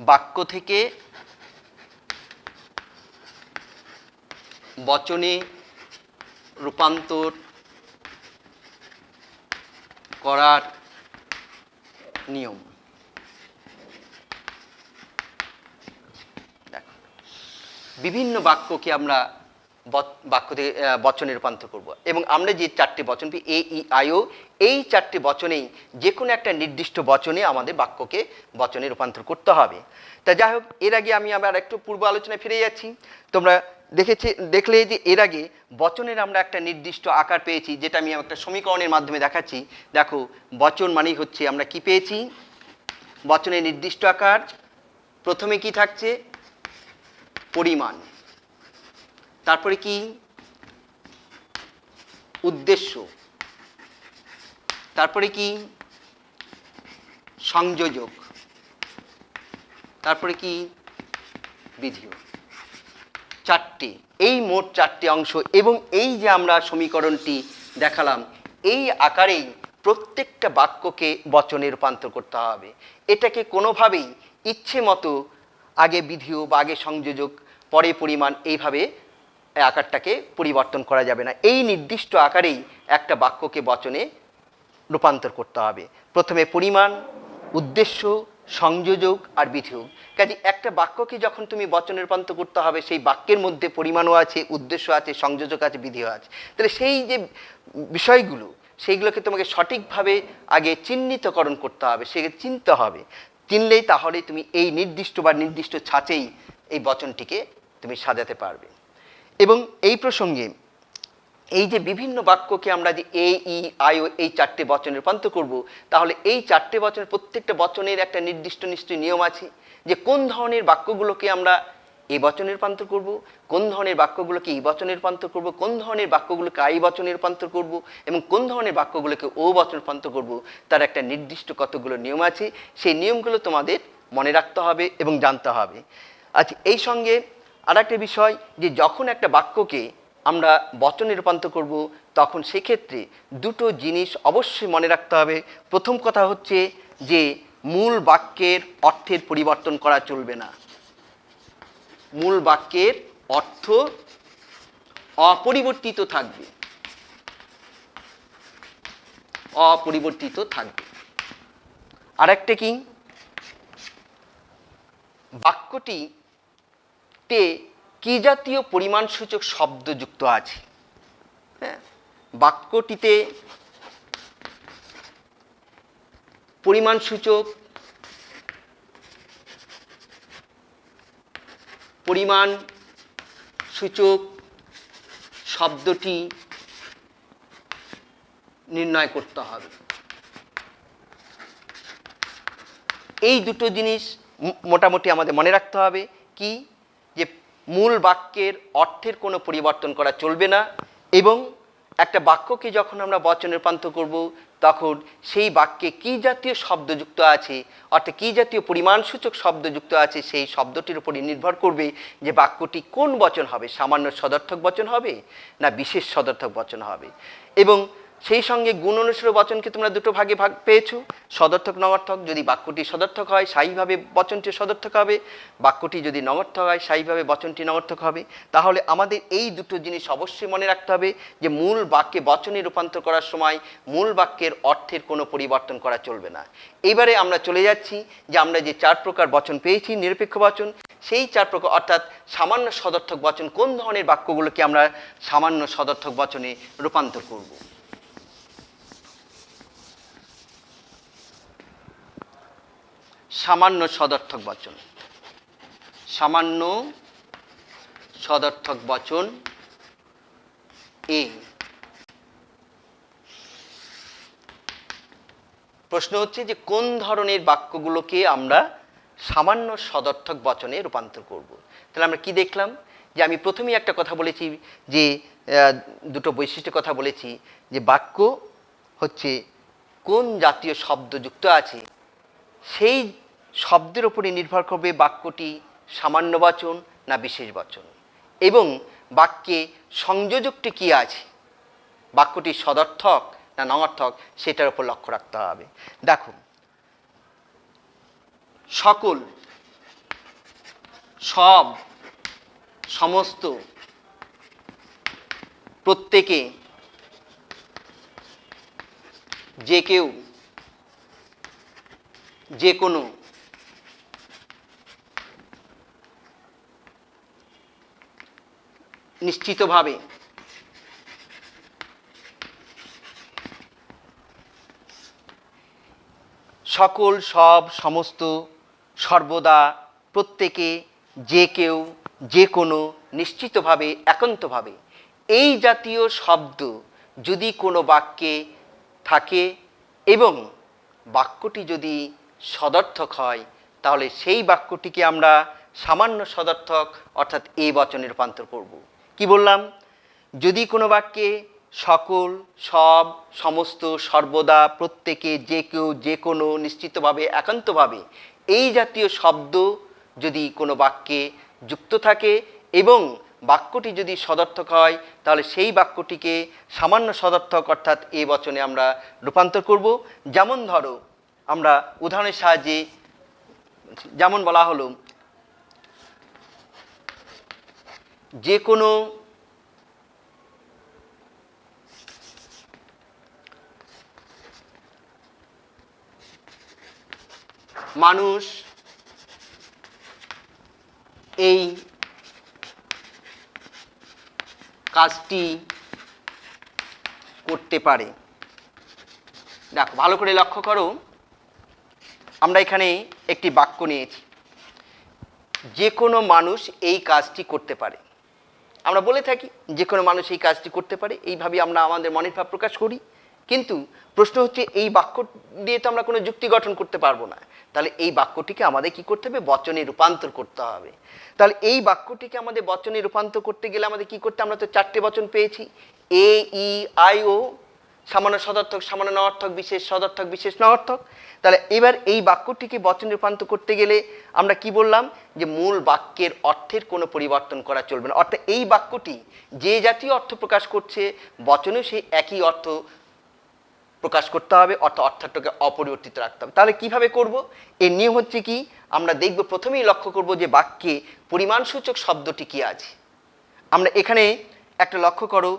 বাক্য থেকে বচনে রূপান্তর করার নিয়ম। দেখো, বিভিন্ন বাক্যকে আমরা বাক্য থেকে বচনে রূপান্তর করব এবং আমরা যে 4টি বচন পেয়ে এ, ই, আই, ও, এই 4টি বচনেই যে কোনো একটা নির্দিষ্ট বচনে আমাদের বাক্যকে বচনে রূপান্তর করতে হবে। তা যাই হোক, এর আগে আমি আবার একটু পূর্ব আলোচনায় ফিরে যাচ্ছি। তোমরা দেখলে যে এর আগে বচনের আমরা একটা নির্দিষ্ট আকার পেয়েছি, যেটা আমি একটা সমীকরণের মাধ্যমে দেখাচ্ছি। দেখো, বচন মানেই হচ্ছে আমরা কি পেয়েছি, বচনের নির্দিষ্ট আকার। প্রথমে কি থাকছে, পরিমাণ, তারপরে কি, উদ্দেশ্য, তারপরে কি সংযোজক, তারপরে কি বিধিও। চারটে, এই মোট চারটে অংশ। এবং এই যে আমরা সমীকরণটি দেখালাম, এই আকারেই প্রত্যেকটা বাক্যকে বচনে রূপান্তর করতে হবে। এটাকে কোনোভাবেই ইচ্ছে মতো আগে বিধিও বা আগে সংযোজক পরে পরিমাণ এইভাবে আকারটাকে পরিবর্তন করা যাবে না। এই নির্দিষ্ট আকারেই একটা বাক্যকে বচনে রূপান্তর করতে হবে। প্রথমে পরিমাণ, উদ্দেশ্য, সংযোজক আর বিধিও। কাজে একটা বাক্যকে যখন তুমি বচনে রূপান্তর করতে হবে, সেই বাক্যের মধ্যে পরিমাণও আছে, উদ্দেশ্য আছে, সংযোজক আছে, বিধিও আছে। তাহলে সেই যে বিষয়গুলো, সেইগুলোকে তোমাকে সঠিকভাবে আগে চিহ্নিতকরণ করতে হবে, সেকে চিনতে হবে। চিনলেই তাহলে তুমি এই নির্দিষ্ট বা নির্দিষ্ট ছাঁচেই এই বচনটিকে তুমি সাজাতে পারবে। এবং এই প্রসঙ্গে এই যে বিভিন্ন বাক্যকে আমরা যে এ, ই, আই ও এই চারটে বচনে রূপান্তর করব, তাহলে এই চারটে বচনের প্রত্যেকটা বচনের একটা নির্দিষ্ট নিয়ম আছে যে কোন ধরনের বাক্যগুলোকে আমরা এ বচনে রূপান্তর করব, কোন ধরনের বাক্যগুলোকে ই বচনে রূপান্তর করব, কোন ধরনের বাক্যগুলোকে আই বচনে রূপান্তর করব এবং কোন ধরনের বাক্যগুলোকে ও বচনে রূপান্তর করব। তার একটা নির্দিষ্ট কতগুলো নিয়ম আছে। সেই নিয়মগুলো তোমাদের মনে রাখতে হবে এবং জানতে হবে। আচ্ছা, এই সঙ্গে আর একটা বিষয় যে যখন একটা বাক্যকে আমরা বচনে রূপান্তর করব, তখন সেক্ষেত্রে দুটো জিনিস অবশ্যই মনে রাখতে হবে। প্রথম কথা হচ্ছে যে মূল বাক্যের অর্থের পরিবর্তন করা চলবে না। মূল বাক্যের অর্থ অপরিবর্তিত থাকবে, অপরিবর্তিত থাকবে। আর একটা কি, বাক্যটিতে কি জাতীয় পরিমাণসূচক শব্দ যুক্ত আছে। হ্যাঁ, বাক্যটিতে পরিমাণসূচক শব্দটি নির্ণয় করতে হবে। এই দুটো জিনিস মোটামুটি আমাদের মনে রাখতে হবে। কি, যে মূল বাক্যের অর্থের কোনো পরিবর্তন করা চলবে না এবং একটা বাক্যকে যখন আমরা বচনে রূপান্তর করব, তখন সেই বাক্যে কী জাতীয় শব্দযুক্ত আছে, অর্থাৎ কী জাতীয় পরিমাণসূচক শব্দযুক্ত আছে, সেই শব্দটির উপরই নির্ভর করবে যে বাক্যটি কোন বচন হবে, সামান্য সদর্থক বচন হবে না বিশেষ সদর্থক বচন হবে। এবং সেই সঙ্গে গুণ অনুসারে বচনকে তোমরা দুটো ভাগে পেয়েছো, সদর্থক নমর্থক। যদি বাক্যটি সদর্থক হয় স্থায়ীভাবে বচনটি সদর্থক হবে, বাক্যটি যদি নমর্থক হয় স্থায়ীভাবে বচনটি নমর্থক হবে। তাহলে আমাদের এই দুটো জিনিস অবশ্যই মনে রাখতে হবে যে মূল বাক্যে বচনে রূপান্তর করার সময় মূল বাক্যের অর্থের কোনো পরিবর্তন করা চলবে না। এবারে আমরা চলে যাচ্ছি যে আমরা যে 4 প্রকার বচন পেয়েছি নিরপেক্ষ বচন, সেই 4 প্রকার অর্থাৎ সামান্য সদর্থক বচন, কোন ধরনের বাক্যগুলোকে আমরা সামান্য সদর্থক বচনে রূপান্তর করব। সামান্য সদর্থক বচন, সামান্য সদর্থক বচন এ। প্রশ্ন হচ্ছে যে কোন ধরনের বাক্যগুলোকে আমরা সামান্য সদর্থক বচনে রূপান্তর করব। তাহলে আমরা কি দেখলাম, যে আমি প্রথমেই একটা কথা বলেছি, যে দুটো বৈশিষ্ট্যের কথা বলেছি, যে বাক্য হচ্ছে কোন জাতীয় শব্দ যুক্ত আছে, সেই শব্দের উপরে নির্ভর করবে বাক্যটি সামান্য বচন না বিশেষ বচন, এবং বাক্যে সংযোজকটি কী আছে, বাক্যটি সদর্থক না নমর্থক, সেটার উপর লক্ষ্য রাখতে হবে। দেখো, সকল, সব, সমস্ত, প্রত্যেকে, যে কেউ, যে কোনো, নিশ্চিতভাবে, সকল, সব, সমস্ত, সর্বদা, প্রত্যেকে, যে কেউ, যে কোনো, নিশ্চিতভাবে, একান্তভাবে, এই জাতীয় শব্দ যদি কোনো বাক্যে থাকে এবং বাক্যটি যদি সদর্থক হয়, তাহলে সেই বাক্যটিকে আমরা সামান্য সদর্থক অর্থাৎ এ বচনে রূপান্তর করব। কি বললাম, যদি কোনো বাক্যে সকল, সব, সমস্ত, সর্বদা, প্রত্যেকে, যে কেউ, যে কোনো, নিশ্চিতভাবে, একান্তভাবে এই জাতীয় শব্দ যদি কোনো বাক্যে যুক্ত থাকে এবং বাক্যটি যদি সদর্থক হয়, তাহলে সেই বাক্যটিকে সামান্য সদর্থক অর্থাৎ এ বচনে আমরা রূপান্তর করব। যেমন ধরো, আমরা উদাহরণের সাহায্যে, যেমন বলা হলো, যে কোনো মানুষ এই কাজটি করতে পারে। দেখো ভালো করে লক্ষ্য করো, আমরা এখানে একটি বাক্য নিয়েছি, যে কোনো মানুষ এই কাজটি করতে পারে। আমরা বলে থাকি যে কোনো মানুষ এই কাজটি করতে পারে, এইভাবে আমরা আমাদের মনের ভাব প্রকাশ করি। কিন্তু প্রশ্ন হচ্ছে, এই বাক্য দিয়ে তো আমরা কোনো যুক্তি গঠন করতে পারবো না। তাহলে এই বাক্যটিকে আমাদের কি করতে হবে? বচনে রূপান্তর করতে হবে। তাহলে এই বাক্যটিকে আমাদের বচনে রূপান্তর করতে গেলে আমাদের কি করতে, আমরা তো 4টে বচন পেয়েছি, এ, ই, আই, ও, সামান্য সদর্থক, সামান্য নঅর্থক, বিশেষ সদর্থক, বিশেষ নঅর্থক। তাহলে এবার এই বাক্যটিকে বচনে রূপান্তর করতে গেলে আমরা কি বললাম, যে মূল বাক্যের অর্থের কোনো পরিবর্তন করা চলবে না। অর্থাৎ এই বাক্যটি যে জাতীয় অর্থ প্রকাশ করছে, বচনেও সেই একই অর্থ প্রকাশ করতে হবে, অর্থটাকে অপরিবর্তিত রাখতে হবে। তাহলে কিভাবে করব? এর নিয়ম হচ্ছে কি, আমরা দেখব, প্রথমেই লক্ষ্য করব যে বাক্যে পরিমাণসূচক শব্দটি কি আছে। আমরা এখানে একটা লক্ষ্য করো,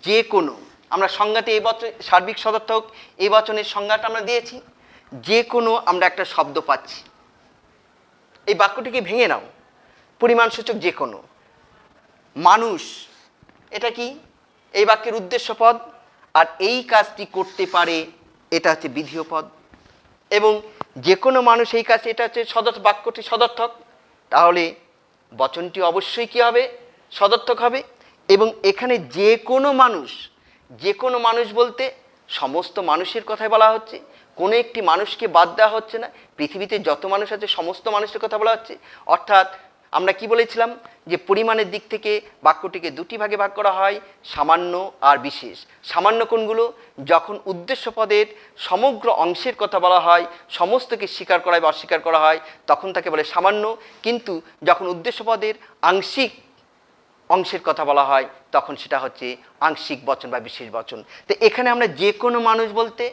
যে কোনো, আমরা সংজ্ঞাতে এই বচন সার্বিক সদর্থক এই বচনের সংজ্ঞাটা আমরা দিয়েছি। যে কোনো আমরা একটা শব্দ পাচ্ছি, এই বাক্যটিকে ভেঙে নাও, পরিমাণসূচক যে কোনো। মানুষ, এটা কি? এই বাক্যের উদ্দেশ্য পদ, আর এই কাজটি করতে পারে, এটা হচ্ছে বিধেয় পদ। এবং যে কোনো মানুষ এই কাজটি, এটা হচ্ছে বাক্যটি সদর্থক। তাহলে বচনটি অবশ্যই কি হবে? সদর্থক হবে। এবং এখানে যে কোনো মানুষ, যে কোনো মানুষ বলতে সমস্ত মানুষের কথাই বলা হচ্ছে, কোনো একটি মানুষকে বাদ দেওয়া হচ্ছে না। পৃথিবীতে যত মানুষ আছে সমস্ত মানুষের কথা বলা হচ্ছে। অর্থাৎ আমরা কি বলেছিলাম, যে পরিমাণের দিক থেকে বাক্যটিকে দুটি ভাগে ভাগ করা হয়, সামান্য আর বিশেষ। সামান্য কোনগুলো? যখন উদ্দেশ্য পদের সমগ্র অংশের কথা বলা হয়, সমস্তকে স্বীকার করা বা অস্বীকার করা হয়, তখন তাকে বলে সামান্য। কিন্তু যখন উদ্দেশ্য পদের আংশিক অংশের কথা বলা হয়, তখন সেটা হচ্ছে আংশিক বচন বা বিশেষ বচন। তো এখানে আমরা যে কোনো মানুষ বলতে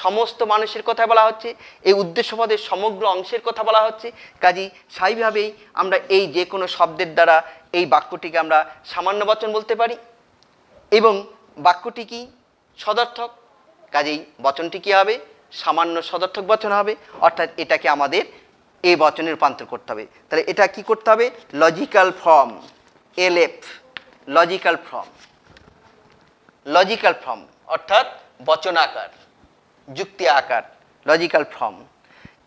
সমস্ত মানুষের কথা বলা হচ্ছে, এই উদ্দেশ্য পদের সমগ্র অংশের কথা বলা হচ্ছে। কাজেই স্বাভাবিকভাবেই আমরা এই যে কোনো শব্দের দ্বারা এই বাক্যটিকে আমরা সামান্য বচন বলতে পারি। এবং বাক্যটি কি? সদর্থক। কাজেই বচনটি কী হবে? সামান্য সদর্থক বচন হবে। অর্থাৎ এটাকে আমাদের এই বচনে রূপান্তর করতে হবে। তাহলে এটা কি করতে হবে? Logical form, LF, logical form. Logical form অর্থাৎ বচন আকার, যুক্তি আকার, লজিক্যাল ফর্ম।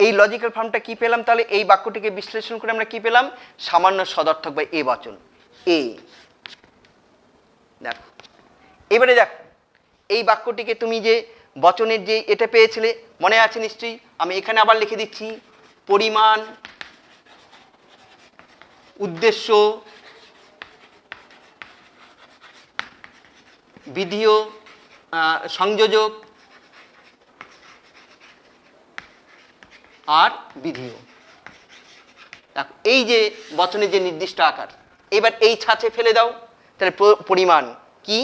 এই লজিক্যাল ফর্মটা কি পেলাম? তাহলে এই বাক্যটিকে বিশ্লেষণ করে আমরা কি পেলাম? সামান্য সদর্থক বা এ বচন, এ। দেখো এবারে দেখো, এই বাক্যটিকে তুমি যে বচনের যে এটা পেয়েছিলে, মনে আছে নিশ্চয়ই? আমি এখানে আবার লিখে দিচ্ছি, পরিমাণ, উদ্দেশ্য, বিধেয়, সংযোজক আর বিধেয়। এই যে বচনের যে নির্দিষ্ট আকার, এবার এই ছাঁচে ফেলে দাও। তাহলে পরিমাণ কি?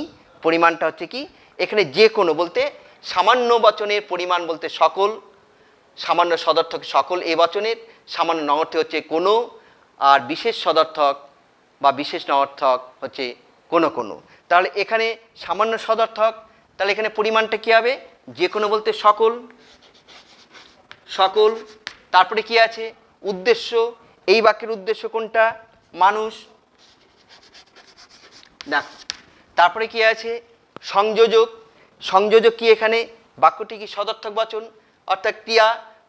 পরিমাণটা হচ্ছে কি? এখানে যে কোনো বলতে সামান্য বচনের পরিমাণ বলতে সকল, সামান্য সদর্থক সকল এই বচনের, সামান্য নঅর্থে হচ্ছে কোনো, আর বিশেষ সদর্থক বা বিশেষ নঅর্থক হচ্ছে কোনো কোনো। তাহলে এখানে সামান্য সদর্থক, তাহলে এখানে পরিমাণটা কি হবে? যে কোনো বলতে সকল, সকল। তারপরে কি আছে? উদ্দেশ্য। এই বাক্যের উদ্দেশ্য কোনটা? মানুষ। দেখ, তারপরে কি আছে? সংযোজক। সংযোজক কি? এখানে বাক্যটি কি সদর্থক বচন, অর্থাৎ ক্রিয়া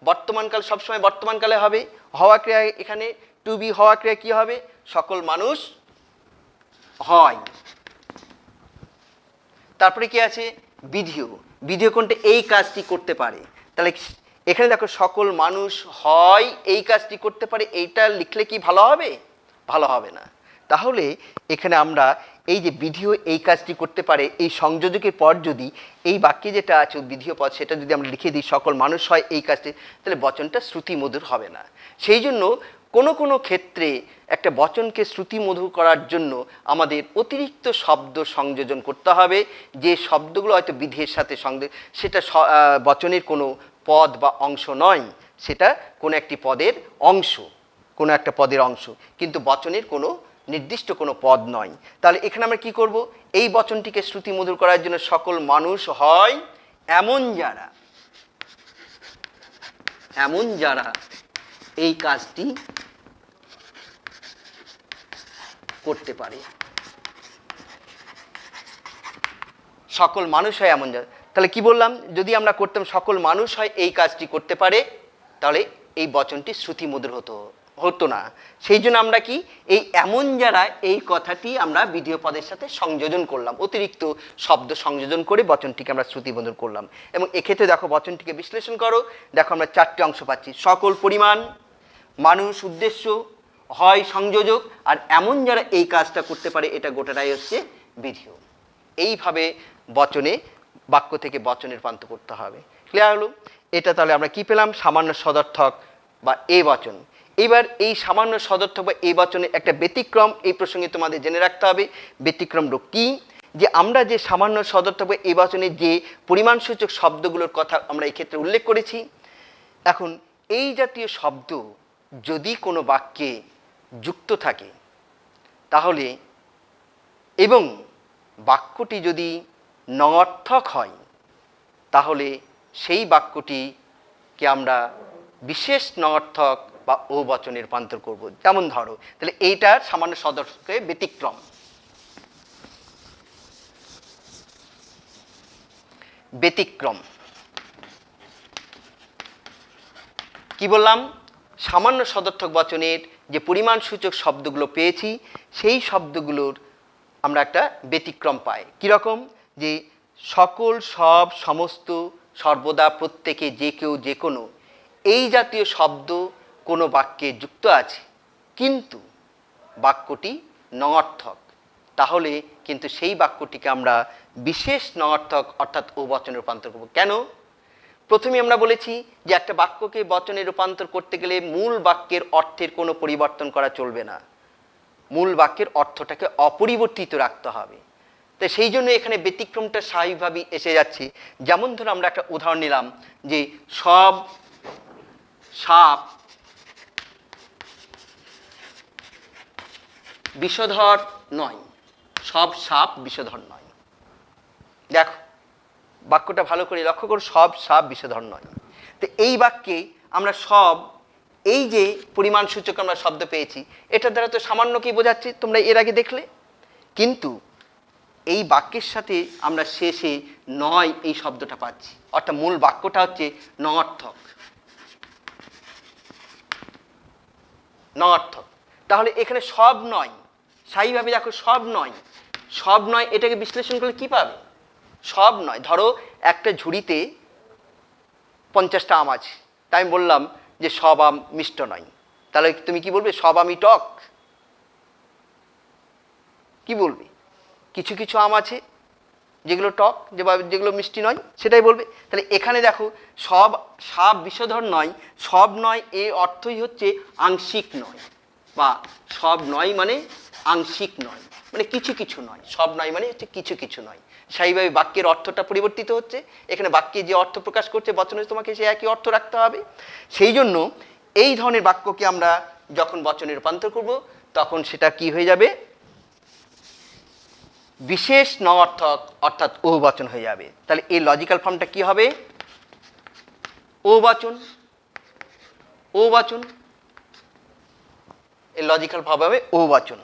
বর্তমানকাল সবসময় বর্তমানকালে হবে। হওয়া ক্রিয়া, এখানে টু বি হওয়া ক্রিয়া কি হবে? সকল মানুষ হয়। তারপরে কি আছে? বিধেয়। বিধেয় কোনটা? এই কাজটি করতে পারে। তাহলে এখানে দেখো, সকল মানুষ হয় এই কাজটি করতে পারে, এইটা লিখলে কি ভালো হবে? ভালো হবে না। তাহলে এখানে আমরা এই যে বিধিও এই কাজটি করতে পারে, এই সংযোজকের পর যদি এই বাক্যে যেটা আছে বিধিও পদ সেটা যদি আমরা লিখে দিই সকল মানুষ হয় এই কাজটি, তাহলে বচনটা শ্রুতিমধুর হবে না। সেই জন্য কোনো কোনো ক্ষেত্রে একটা বচনকে শ্রুতিমধুর করার জন্য আমাদের অতিরিক্ত শব্দ সংযোজন করতে হবে, যে শব্দগুলো হয়তো বিধির সাথে সেটা বচনের কোনো পদ বা অংশ নয়, সেটা কোনো একটি পদের অংশ, কোনো একটা পদের অংশ, কিন্তু বচনের কোনো নির্দিষ্ট কোনো পদ নয়। তাহলে এখানে আমরা কি করব, এই বচনটিকে শ্রুতিমধুর করার জন্য সকল মানুষ হয় এমন যারা এই কাজটি করতে পারে। সকল মানুষ হয় এমন যারা, তাহলে কি বললাম, যদি আমরা করতাম সকল মানুষ হয় এই কাজটি করতে পারে, তাহলে এই বচনটি শ্রুতিমধুর হতো না। সেই জন্য আমরা কি এই এমন যারা এই কথাটি আমরা বিধেয় পদের সাথে সংযোজন করলাম, অতিরিক্ত শব্দ সংযোজন করে বচনটিকে আমরা শ্রুতিমধুর করলাম। এবং এক্ষেত্রে দেখো বচনটিকে বিশ্লেষণ করো, দেখো আমরা 4টে অংশ পাচ্ছি, সকল পরিমাণ, মানুষ উদ্দেশ্য, হয় সংযোজক, আর এমন যারা এই কাজটা করতে পারে, এটা গোটাটাই হচ্ছে বিধেয়। এইভাবে বচনে বাক্য থেকে বচনে রূপান্তর করতে হবে। ক্লিয়ার হলো? এটা তাহলে আমরা কি পেলাম, সামান্য সদর্থক বা এ বচন। এবার এই সামান্য সদর্থক বা এই বচনে একটা ব্যতিক্রম এই প্রসঙ্গে তোমাদের জেনে রাখতে হবে। ব্যতিক্রমটা কি, যে আমরা যে সামান্য সদর্থক বা এই বচনে যে পরিমাণসূচক শব্দগুলোর কথা আমরা এই ক্ষেত্রে উল্লেখ করেছি, এখন এই জাতীয় শব্দ যদি কোনো বাক্যে যুক্ত থাকে তাহলে, এবং বাক্যটি যদি নঅর্থক হয়, তাহলে সেই বাক্যটিকে আমরা বিশেষ নঅর্থক বা ও বচনে রূপান্তর করব। যেমন ধরো, তাহলে এইটার সামান্য সদর্থকে ব্যতিক্রম। ব্যতিক্রম কি বললাম, সামান্য সদর্থক বচনের যে পরিমাণ সূচক শব্দগুলো পেয়েছি, সেই শব্দগুলোর আমরা একটা ব্যতিক্রম পাই। কীরকম, যে সকল, সব, সমস্ত, সর্বদা, প্রত্যেকে, যে কেউ, যে কোনো, এই জাতীয় শব্দ কোনো বাক্যে যুক্ত আছে কিন্তু বাক্যটি নঅর্থক, তাহলে কিন্তু সেই বাক্যটিকে আমরা বিশেষ নঅর্থক অর্থাৎ ও বচনে রূপান্তর করব। কেন? প্রথমে আমরা বলেছি যে একটা বাক্যকে বচনে রূপান্তর করতে গেলে মূল বাক্যের অর্থের কোনো পরিবর্তন করা চলবে না, মূল বাক্যের অর্থটাকে অপরিবর্তিত রাখতে হবে। তাই সেই জন্য এখানে ব্যতিক্রমটা স্বাভাবিকভাবেই এসে যাচ্ছে। যেমন ধরো আমরা একটা উদাহরণ নিলাম, যে সব সাপ বিষধর নয়, সব সাপ বিষধর নয়। দেখো বাক্যটা ভালো করে লক্ষ্য করো, সব সাপ বিষধর নয়। তো এই বাক্যে আমরা সব, এই যে পরিমাণ সূচক আমরা শব্দ পেয়েছি, এটার দ্বারা তো সামান্যকেই বোঝাচ্ছি, তোমরা এর আগে দেখলে। কিন্তু এই বাক্যের সাথে আমরা শেষে নয় এই শব্দটা পাচ্ছি, অর্থাৎ মূল বাক্যটা হচ্ছে নঅর্থক। নঅর্থক, তাহলে এখানে সব নয়, স্থায়ীভাবে দেখো সব নয়, সব নয়, এটাকে বিশ্লেষণ করলে কি পাবে, সব নয়। ধরো একটা ঝুড়িতে 50টা আম আছে, তাই আমি বললাম যে সব আম মিষ্ট নয়, তাহলে তুমি কি বলবে, সব আমই টক? কি বলবে? কিছু কিছু আম আছে যেগুলো টক, যেগুলো মিষ্টি নয়, সেটাই বলবে। তাহলে এখানে দেখো সব সাপ বিষধর নয়, সব নয় এর অর্থই হচ্ছে আংশিক নয়, বা সব নয় মানে আংশিক নয়, মানে কিছু কিছু নয়। সব নয় মানে হচ্ছে কিছু কিছু নয়। সেইভাবে বাক্যের অর্থটা পরিবর্তিত হচ্ছে, এখানে বাক্যে যে অর্থ প্রকাশ করছে বচনে তোমাকে সে একই অর্থ রাখতে হবে। সেই জন্য এই ধরনের বাক্যকে আমরা যখন বচনে রূপান্তর করব, তখন সেটা কি হয়ে যাবে, বিশেষ নঅর্থক অর্থাৎ ও বচন হয়ে যাবে। তাহলে এই লজিক্যাল ফর্মটা কি হবে, ও বচন, ও বচন, এর লজিক্যাল ভাব হবে ও বচন।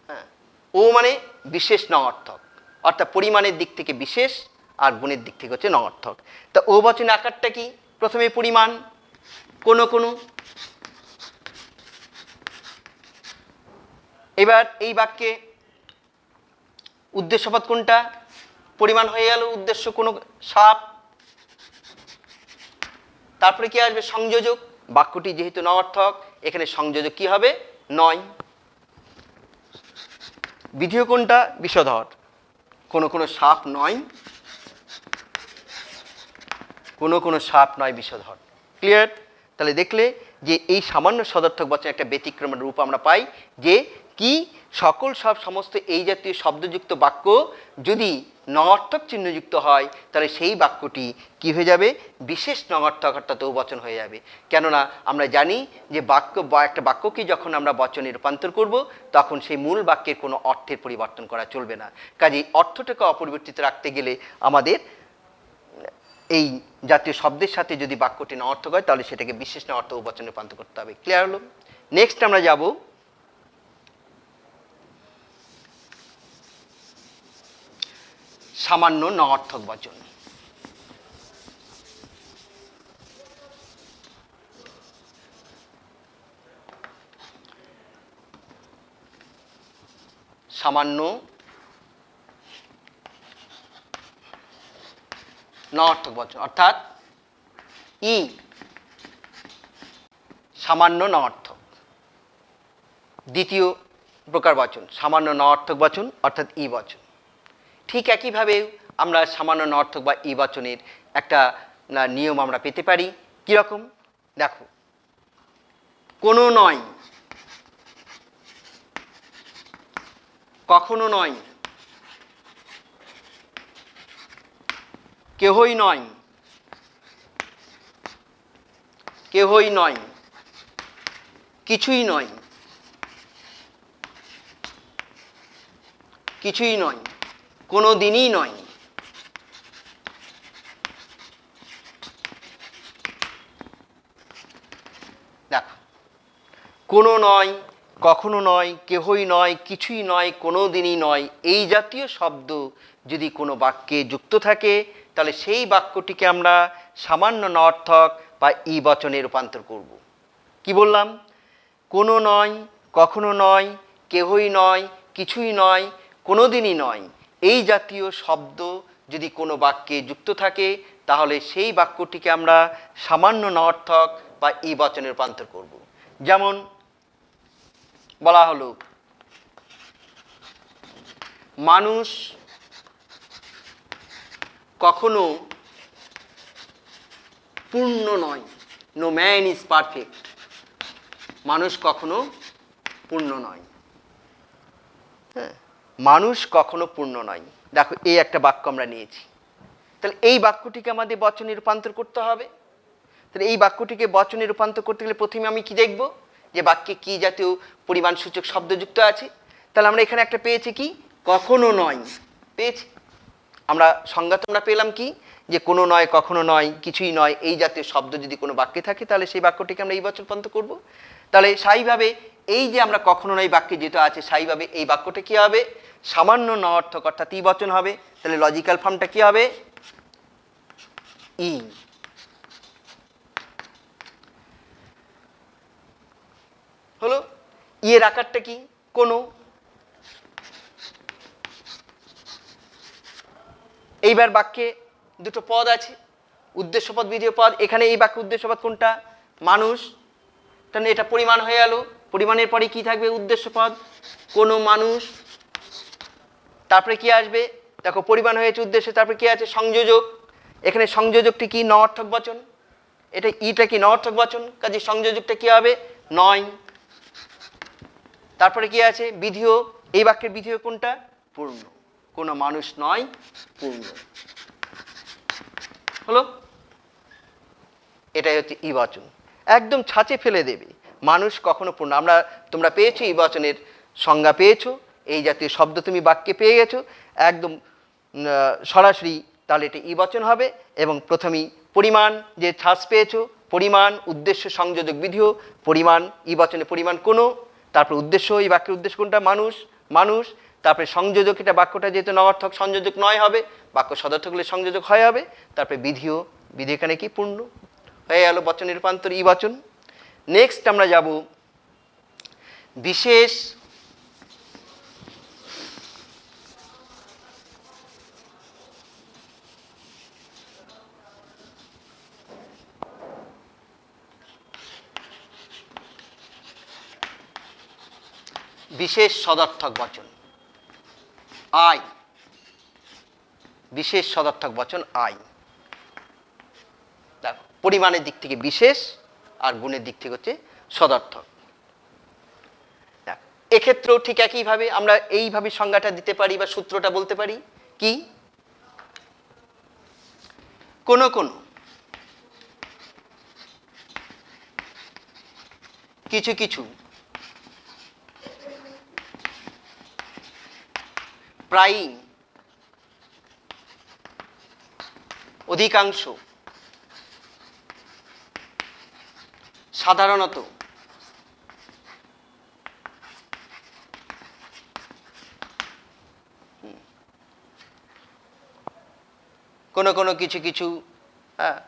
হ্যাঁ, ও মানে বিশেষ নঅর্থক, অর্থাৎ পরিমাণের দিক থেকে বিশেষ আর গুণের দিক থেকে হচ্ছে নঅর্থক। তা ও বচনের আকারটা কি, প্রথমে পরিমাণ, কোনো কোনো। এবার এই বাক্যে উদ্দেশ্যপদ কোনটা, পরিমাণ হয়ে গেল, উদ্দেশ্য কোনো সাপ। তারপরে কি আসবে, সংযোজক। বাক্যটি যেহেতু নঅর্থক, এখানে সংযোজক কি হবে, নয়। বিধেয় কোনটা? বিষধর। কোনো কোনো সাপ নয়, কোনো কোনো সাপ নয় বিষধর। ক্লিয়ার? তাহলে দেখলে যে এই সামান্য সদর্থক বচনের একটা ব্যতিক্রমের রূপ আমরা পাই, যে কি সকল সব সমস্ত এই জাতীয় শব্দযুক্ত বাক্য যদি নঅর্থক চিহ্নযুক্ত হয় তাহলে সেই বাক্যটি কি হয়ে যাবে? বিশেষ নঅর্থক অর্থাৎ বহুবচন হয়ে যাবে। কেননা আমরা জানি যে বাক্য বা একটা বাক্যকে যখন আমরা বচনে রূপান্তর করব তখন সেই মূল বাক্যের কোনো অর্থের পরিবর্তন করা চলবে না। কাজেই অর্থটাকে অপরিবর্তিত রাখতে গেলে আমাদের এই জাতীয় শব্দের সাথে যদি বাক্যটি নঅর্থক হয় তাহলে সেটাকে বিশেষ নঅর্থ বহুবচনে রূপান্তর করতে হবে। ক্লিয়ার হলো? নেক্সট আমরা যাব সামান্য নঅর্থক বচন। সামান্য নঅর্থক বচন অর্থাৎ ই সামান্য নঅর্থক। দ্বিতীয় প্রকার বচন সামান্য নঅর্থক বচন অর্থাৎ ই বচন। ঠিক একইভাবে আমরা সামান্য নঅর্থক বা ই বচনের একটা নিয়ম আমরা পেতে পারি। কীরকম? দেখো, কোনো নয়, কখনো নয়, কেহই নয়, কেহই নয়, কিছুই নয়, কিছুই নয়, কোনো দিনই নয়। দেখো, কোনো নয়, কখনো নয়, কেহই নয়, কিছুই নয়, কোনো দিনই নয়, এই জাতীয় শব্দ যদি কোনো বাক্যে যুক্ত থাকে তাহলে সেই বাক্যটিকে আমরা সামান্য নঅর্থক বা ই বচনে রূপান্তর করব। কি বললাম? কোনো নয়, কখনো নয়, কেহই নয়, কিছুই নয়, কোনো দিনই নয়, এই জাতীয় শব্দ যদি কোনো বাক্যে যুক্ত থাকে তাহলে সেই বাক্যটিকে আমরা সামান্য নঅর্থক বা ই বচনে রূপান্তর করব। যেমন বলা হলো, মানুষ কখনো পূর্ণ নয়। No man is perfect. মানুষ কখনো পূর্ণ নয়। হ্যাঁ, মানুষ কখনো পূর্ণ নয়। দেখো, এই একটা বাক্য আমরা নিয়েছি। তাহলে এই বাক্যটিকে আমাদের বচনে রূপান্তর করতে হবে। তাহলে এই বাক্যটিকে বচনে রূপান্তর করতে গেলে প্রথমে আমি কি দেখব? যে বাক্যে কি জাতীয় পরিমাণসূচক শব্দযুক্ত আছে। তাহলে আমরা এখানে একটা পেয়েছি কি? কখনো নয় পেয়েছি। আমরা সংজ্ঞা তোমরা পেলাম কি? যে কোনো নয়, কখনো নয়, কিছুই নয়, এই জাতীয় শব্দ যদি কোনো বাক্যে থাকে তাহলে সেই বাক্যটিকে আমরা এই বচন রূপান্তর করব। তাহলে স্থায়ীভাবে এই যে আমরা কখনো নয় বাক্যে যেটা আছে স্থায়ীভাবে এই বাক্যটা কী হবে? সামান্য নঅর্থক অর্থাৎ ই বচন হবে। তাহলে লজিক্যাল ফর্মটা কী হবে? ই। হলো? ইয়ের আকারটা কি? কোনো। এইবার বাক্যে দুটো পদ আছে, উদ্দেশ্যপদ বিধেয় পদ। এখানে এই বাক্য উদ্দেশ্যপদ কোনটা? মানুষ। তাহলে এটা পরিমাণ হয়ে গেল। পরিমাণের পরে কি থাকবে? উদ্দেশ্যপদ। কোনো মানুষ। তারপরে কি আসবে? দেখো, পরিমাণ হয়েছে উদ্দেশ্য, তারপরে কি আছে? সংযোজক। এখানে সংযোজকটি কি? নঅর্থক বচন। এটা ইটা কি? নঅর্থক বচন। কাজে সংযোজকটা কি হবে? নয়। তারপরে কি আছে? বিধেয়। এই বাক্যের বিধেয় কোনটা? পূর্ণ। কোনো মানুষ নয়, পূর্ণ। হলো? এটাই হচ্ছে ই বচন। একদম ছাঁচে ফেলে দেবে। মানুষ কখনো পূর্ণ। তোমরা পেয়েছো ই বচনের সংজ্ঞা পেয়েছো, এই জাতীয় শব্দ তুমি বাক্যে পেয়ে গেছো একদম সরাসরি। তাহলে এটা ই বচন হবে। এবং প্রথমেই পরিমাণ যে ছাঁচ পেয়েছো, পরিমাণ, উদ্দেশ্য, সংযোজক, বিধেয়। পরিমাণ ই বচনে পরিমাণ কোনো, তারপর উদ্দেশ্য, এই বাক্যের উদ্দেশ্য কোনটা? মানুষ, মানুষ। তারপরে সংযোজক, এটা বাক্যটা যেহেতু নঅর্থক সংযোজক নয় হবে, বাক্য সদর্থক হলে সংযোজক হয় হবে। তারপরে বিধেয়, বিধেয় এখানে কি? পূর্ণ। হয়ে গেল বচনের রূপান্তর ই বচন। নেক্সট আমরা যাব বিশেষ বিশেষ সদর্থক বচন। আই, বিশেষ সদর্থক বচন আই। দেখো, পরিমাণের দিক থেকে বিশেষ আর গুণের দিক থেকে হচ্ছে সদর্থক। এক্ষেত্রেও ঠিক একইভাবে আমরা এইভাবে সংজ্ঞাটা দিতে পারি বা সূত্রটা বলতে পারি কি, কোনো কোনো কিছু কিছু প্রায়ই অধিকাংশ সাধারণত কোনো কোনো কিছু কিছু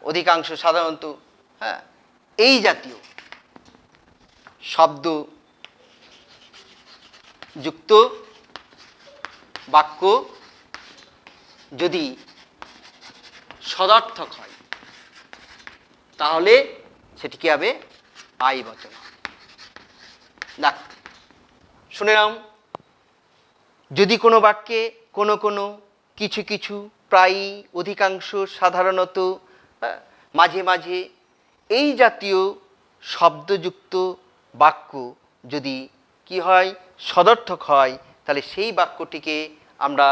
অধিকাংশ সাধারণত এই জাতীয় শব্দ যুক্ত বাক্য যদি সদর্থক হয় তাহলে সেটি কি হবে, আই বচন। দেখ শুনে নাও, যদি কোনো বাক্যে কোনো কোনো কিছু কিছু প্রায়ই অধিকাংশ সাধারণত মাঝে মাঝে এই জাতীয় শব্দযুক্ত বাক্য যদি কি হয়, সদর্থক হয়, তাহলে সেই বাক্যটিকে আমরা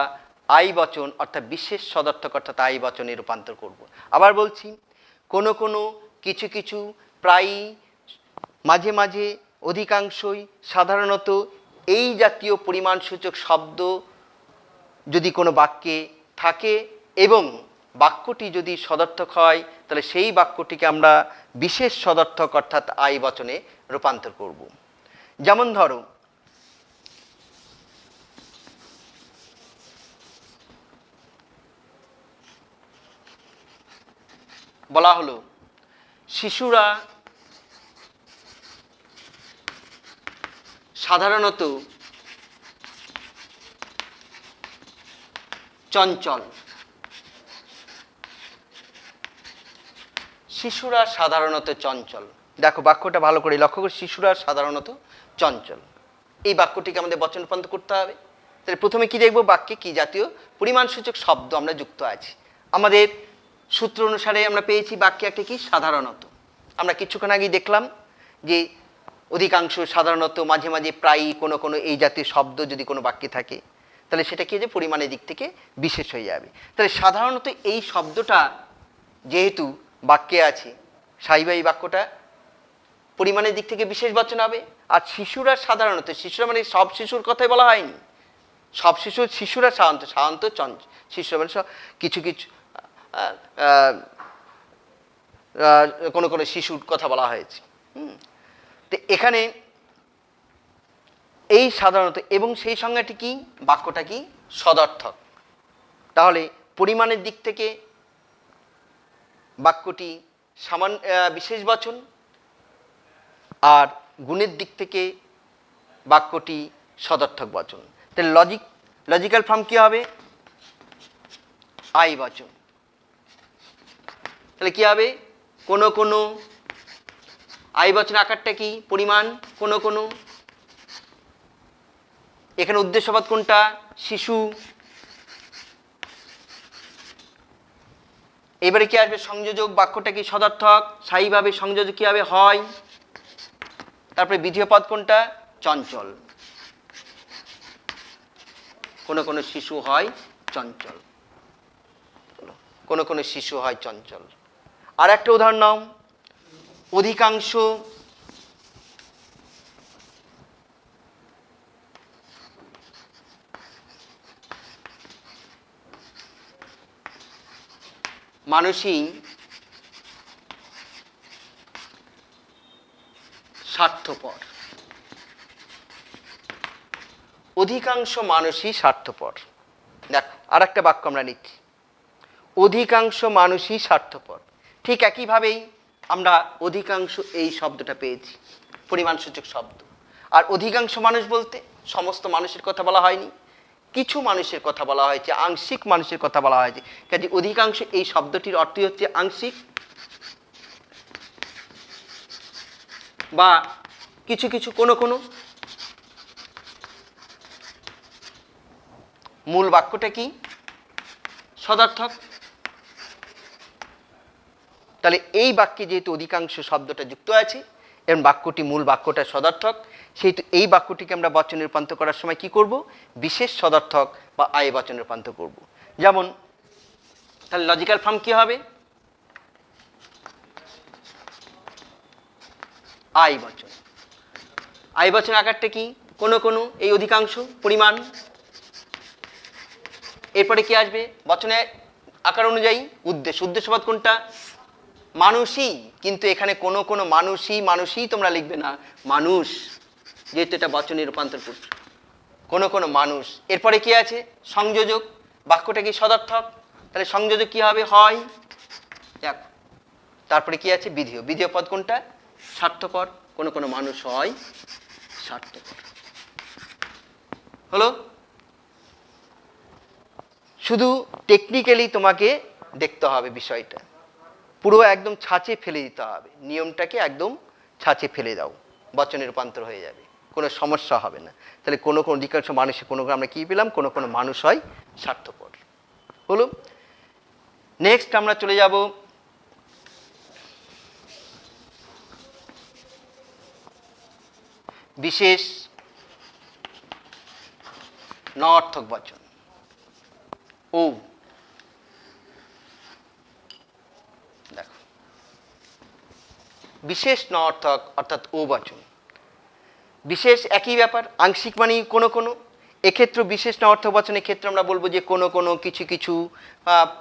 আই বচন অর্থাৎ বিশেষ সদর্থক অর্থাৎ আই বচনে রূপান্তর করব। আবার বলছি, কোনো কোনো কিছু কিছু প্রায়ই মাঝে মাঝে অধিকাংশই সাধারণত এই জাতীয় পরিমাণসূচক শব্দ যদি কোনো বাক্যে থাকে এবং বাক্যটি যদি সদর্থক হয় তাহলে সেই বাক্যটিকে আমরা বিশেষ সদর্থক অর্থাৎ আই বচনে রূপান্তর করব। যেমন ধরো, বলা হলো শিশুরা সাধারণত চঞ্চল। শিশুরা সাধারণত চঞ্চল। দেখো বাক্যটা ভালো করে লক্ষ্য করে, শিশুরা সাধারণত চঞ্চল। এই বাক্যটিকে আমাদের বচন রূপান্তর করতে হবে। তাহলে প্রথমে কি দেখব, বাক্যে কি জাতীয় পরিমাণসূচক শব্দ আমরা যুক্ত আছি। আমাদের সূত্র অনুসারে আমরা পেয়েছি বাক্যে একটা কি, সাধারণত। আমরা কিছুক্ষণ আগেই দেখলাম যে অধিকাংশ সাধারণত মাঝে মাঝে প্রায়ই কোনো কোনো এই জাতীয় শব্দ যদি কোনো বাক্যে থাকে তাহলে সেটা কি যে পরিমাণের দিক থেকে বিশেষ হয়ে যাবে। তাহলে সাধারণত এই শব্দটা যেহেতু বাক্যে আছে, স্বাভাবিক বাক্যটা পরিমাণের দিক থেকে বিশেষ বচন হবে। আর শিশুরা সাধারণত, শিশুরা মানে সব শিশুর কথাই বলা হয়নি, সব শিশুরা সাধারণত শিশুরা মানে কিছু কিছু কোনো কোনো শিশুর কথা বলা হয়েছে। তো এখানে এই সাধারণত এবং সেই সংজ্ঞাটি কি, বাক্যটা কি, সদর্থক। তাহলে পরিমাণের দিক থেকে বাক্যটি বিশেষ বচন, আর গুণের দিক থেকে বাক্যটি সদর্থক বচন। তাহলে লজিক্যাল ফর্ম কি হবে, আই বচন। তাহলে কি হবে, কোনো কোনো, আই বচন আকারটা কি, পরিমাণ, কোনো কোনো, এখানে উদ্দেশ্যপদ কোনটা, শিশু। এবারে কি আসবে, সংযোজক, বাক্যটা কি সদর্থক, স্থায়ীভাবে সংযোজক কি হবে, হয়। তারপরে বিধেয় পদ কোনটা, চঞ্চল। কোনো কোনো শিশু হয় চঞ্চল, কোনো কোনো শিশু হয় চঞ্চল। আর একটা উদাহরণ নাও, অধিকাংশ মানুষই স্বার্থপর। অধিকাংশ মানুষই স্বার্থপর। দেখো আর একটা বাক্য আমরা নিচ্ছি, অধিকাংশ মানুষই স্বার্থপর। ঠিক একইভাবেই আমরা অধিকাংশ এই শব্দটা পেয়েছি, পরিমাণসূচক শব্দ। আর অধিকাংশ মানুষ বলতে সমস্ত মানুষের কথা বলা হয়নি, কিছু মানুষের কথা বলা হয়েছে, আংশিক মানুষের কথা বলা হয়েছে। কাজে অধিকাংশ এই শব্দটির অর্থই হচ্ছে আংশিক বা কিছু কিছু, কোনো কোনো। মূল বাক্যটা কি? সদর্থক। তাহলে এই বাক্যে যেহেতু অধিকাংশ শব্দটা যুক্ত আছে এবং বাক্যটি মূল বাক্যটা সদর্থক, সেহেতু এই বাক্যটিকে আমরা বচনে রূপান্তর করার সময় কি করব? বিশেষ সদর্থক বা আয় বচনে রূপান্তর করব। যেমন তাহলে লজিক্যাল ফর্ম কি হবে? আয় বচন। আয় বচন আকারটা কি? কোনো কোনো, এই অধিকাংশ, পরিমাণ। এরপরে কি আসবে? বচনে আকার অনুযায়ী উদ্দেশ্য। উদ্দেশ্যপদ কোনটা? মানুষই। কিন্তু এখানে কোনো কোনো মানুষই তোমরা লিখবে না, মানুষ, যেহেতু এটা বচনে রূপান্তর করছে। কোনো কোনো মানুষ। এরপরে কি আছে? সংযোজক। বাক্যটা কি? সদর্থক। তাহলে সংযোজক কি হবে? হয়। দেখো, তারপরে কি আছে? বিধেয়। বিধেয় পদ কোনটা? স্বার্থপর। কোনো কোনো মানুষ হয় স্বার্থপর। হলো? শুধু টেকনিক্যালি তোমাকে দেখতে হবে বিষয়টা, পুরো একদম ছাঁচে ফেলে দিতে হবে। নিয়মটাকে একদম ছাঁচে ফেলে দাও, বচনে রূপান্তর হয়ে যাবে, কোনো সমস্যা হবে না। তাহলে কোনো কোনো অধিকাংশ মানুষে, কোনো আমরা কী পেলাম? কোনো কোনো মানুষ হয় স্বার্থপর। হলো? নেক্সট আমরা চলে যাব বিশেষ নঅর্থক বচন। ও দেখো, বিশেষ নঅর্থক অর্থাৎ ও বচন। বিশেষ একই ব্যাপার, আংশিক মানেই কোনো কোনো। এক্ষেত্রে বিশেষ নঅর্থক বচনের ক্ষেত্রে আমরা বলবো যে কোনো কোনো, কিছু কিছু,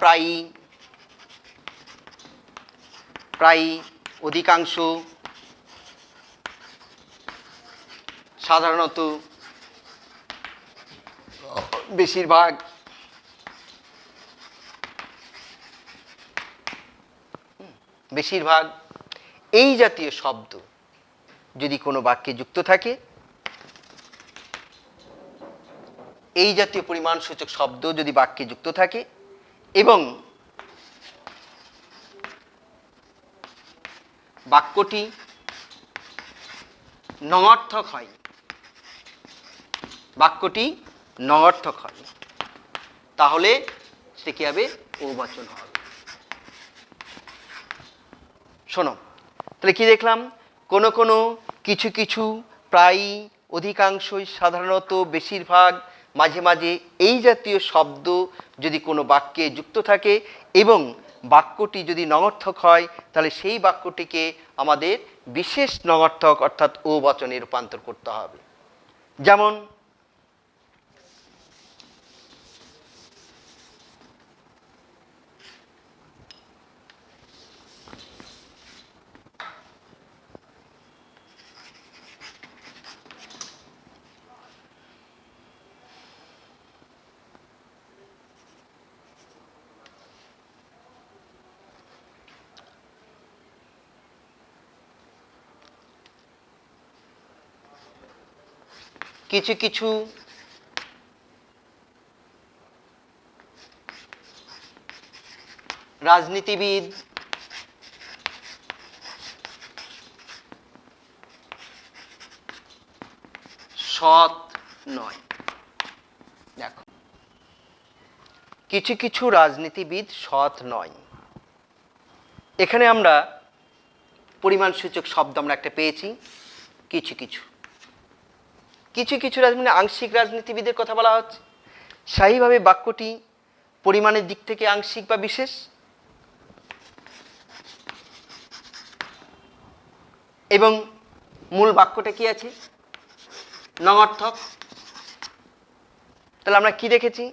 প্রায়ই, প্রায়ই, অধিকাংশ, সাধারণত, বেশিরভাগ, বেশিরভাগ, এই জাতীয় শব্দ যদি কোনো বাক্যে যুক্ত থাকে, এই জাতীয় পরিমাণসূচক শব্দ যদি বাক্যে যুক্ত থাকে এবং বাক্যটি নঅর্থক হয়, বাক্যটি নঅর্থক হয়, তাহলে সে কি হবে? ও বচন হবে। শোনো, তাহলে কি দেখলাম? কোনো কোনো, কিছু কিছু, প্রায়ই, অধিকাংশই, সাধারণত, বেশিরভাগ, মাঝে মাঝে, এই জাতীয় শব্দ যদি কোনো বাক্যে যুক্ত থাকে এবং বাক্যটি যদি নঅর্থক হয়, তাহলে সেই বাক্যটিকে আমাদের বিশেষ নঅর্থক অর্থাৎ ও বচনে রূপান্তর করতে হবে। যেমন কিছু কিছু, রাজনীতিবিদ, সৎ নয়। দেখো, কিছু কিছু রাজনীতিবিদ সৎ নয়। এখানে আমরা পরিমাণসূচক শব্দ আমরা একটা পেয়েছি, কিছু কিছু। কিছু কিছু মানে আংশিক রাজনীতিবিদের কথা বলা হচ্ছে। স্থায়ীভাবে বাক্যটি পরিমাণের দিক থেকে আংশিক বা বিশেষ এবং মূল বাক্যটা কি আছে? নঅর্থক। তাহলে আমরা কি দেখেছি?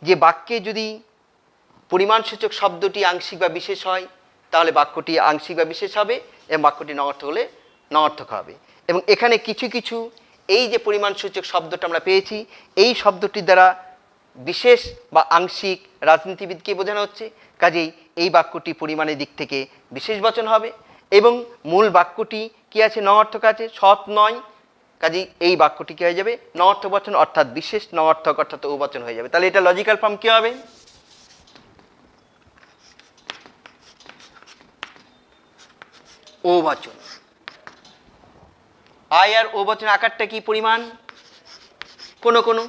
যে বাক্যে যদি পরিমাণসূচক শব্দটি আংশিক বা বিশেষ হয়, তাহলে বাক্যটি আংশিক বা বিশেষ হবে এবং বাক্যটি নঅর্থক হলে নঅর্থক হবে। এবং এখানে কিছু কিছু, এই যে পরিমাণসূচক শব্দটা আমরা পেয়েছি, এই শব্দটির দ্বারা বিশেষ বা আংশিক রাজনীতিবিদকে বোঝানো হচ্ছে। কাজেই এই বাক্যটি পরিমাণের দিক থেকে বিশেষ বচন হবে এবং মূল বাক্যটি কি আছে? নঅর্থক আছে, সৎ নয়। কাজেই এই বাক্যটি কি হয়ে যাবে? নঅর্থক বচন অর্থাৎ বিশেষ নঅর্থক অর্থাৎ ও বচন হয়ে যাবে। তাহলে এটা লজিক্যাল ফর্ম কি হবে? ও বচন। আয় আর ও বচন আকারটা কি? পরিমাণ। কোনো কোনো,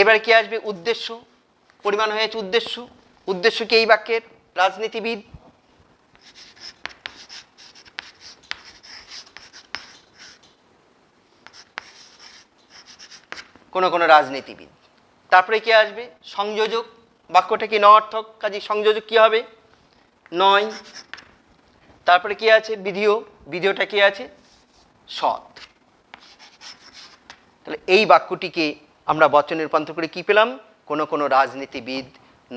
এবার কি আসবে? উদ্দেশ্য। পরিমাণ হয়েছে উদ্দেশ্য। উদ্দেশ্য কি এই বাক্যের? রাজনীতিবিদ। কোনো রাজনীতিবিদ। তারপরে কি আসবে? সংযোজক। বাক্যটা কি নঅর্থক, কাজে সংযোজক কি হবে? নয়। তারপরে কি আছে? বিধিও। বিধিওটা কি আছে? সৎ। তাহলে এই বাক্যটিকে আমরা বচনে রূপান্তর করে কি পেলাম? কোনো রাজনীতিবিদ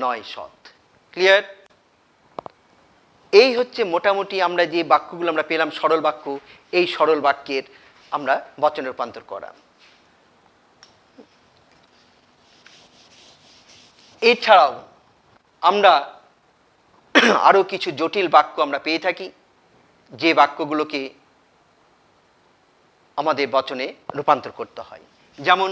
নয় সৎ। ক্লিয়ার? এই হচ্ছে মোটামুটি আমরা যে বাক্যগুলো আমরা পেলাম সরল বাক্য, এই সরল বাক্যের আমরা বচনে রূপান্তর করা। এছাড়াও আমরা আরও কিছু জটিল বাক্য আমরা পেয়ে থাকি, যে বাক্যগুলোকে আমাদের বচনে রূপান্তর করতে হয়। যেমন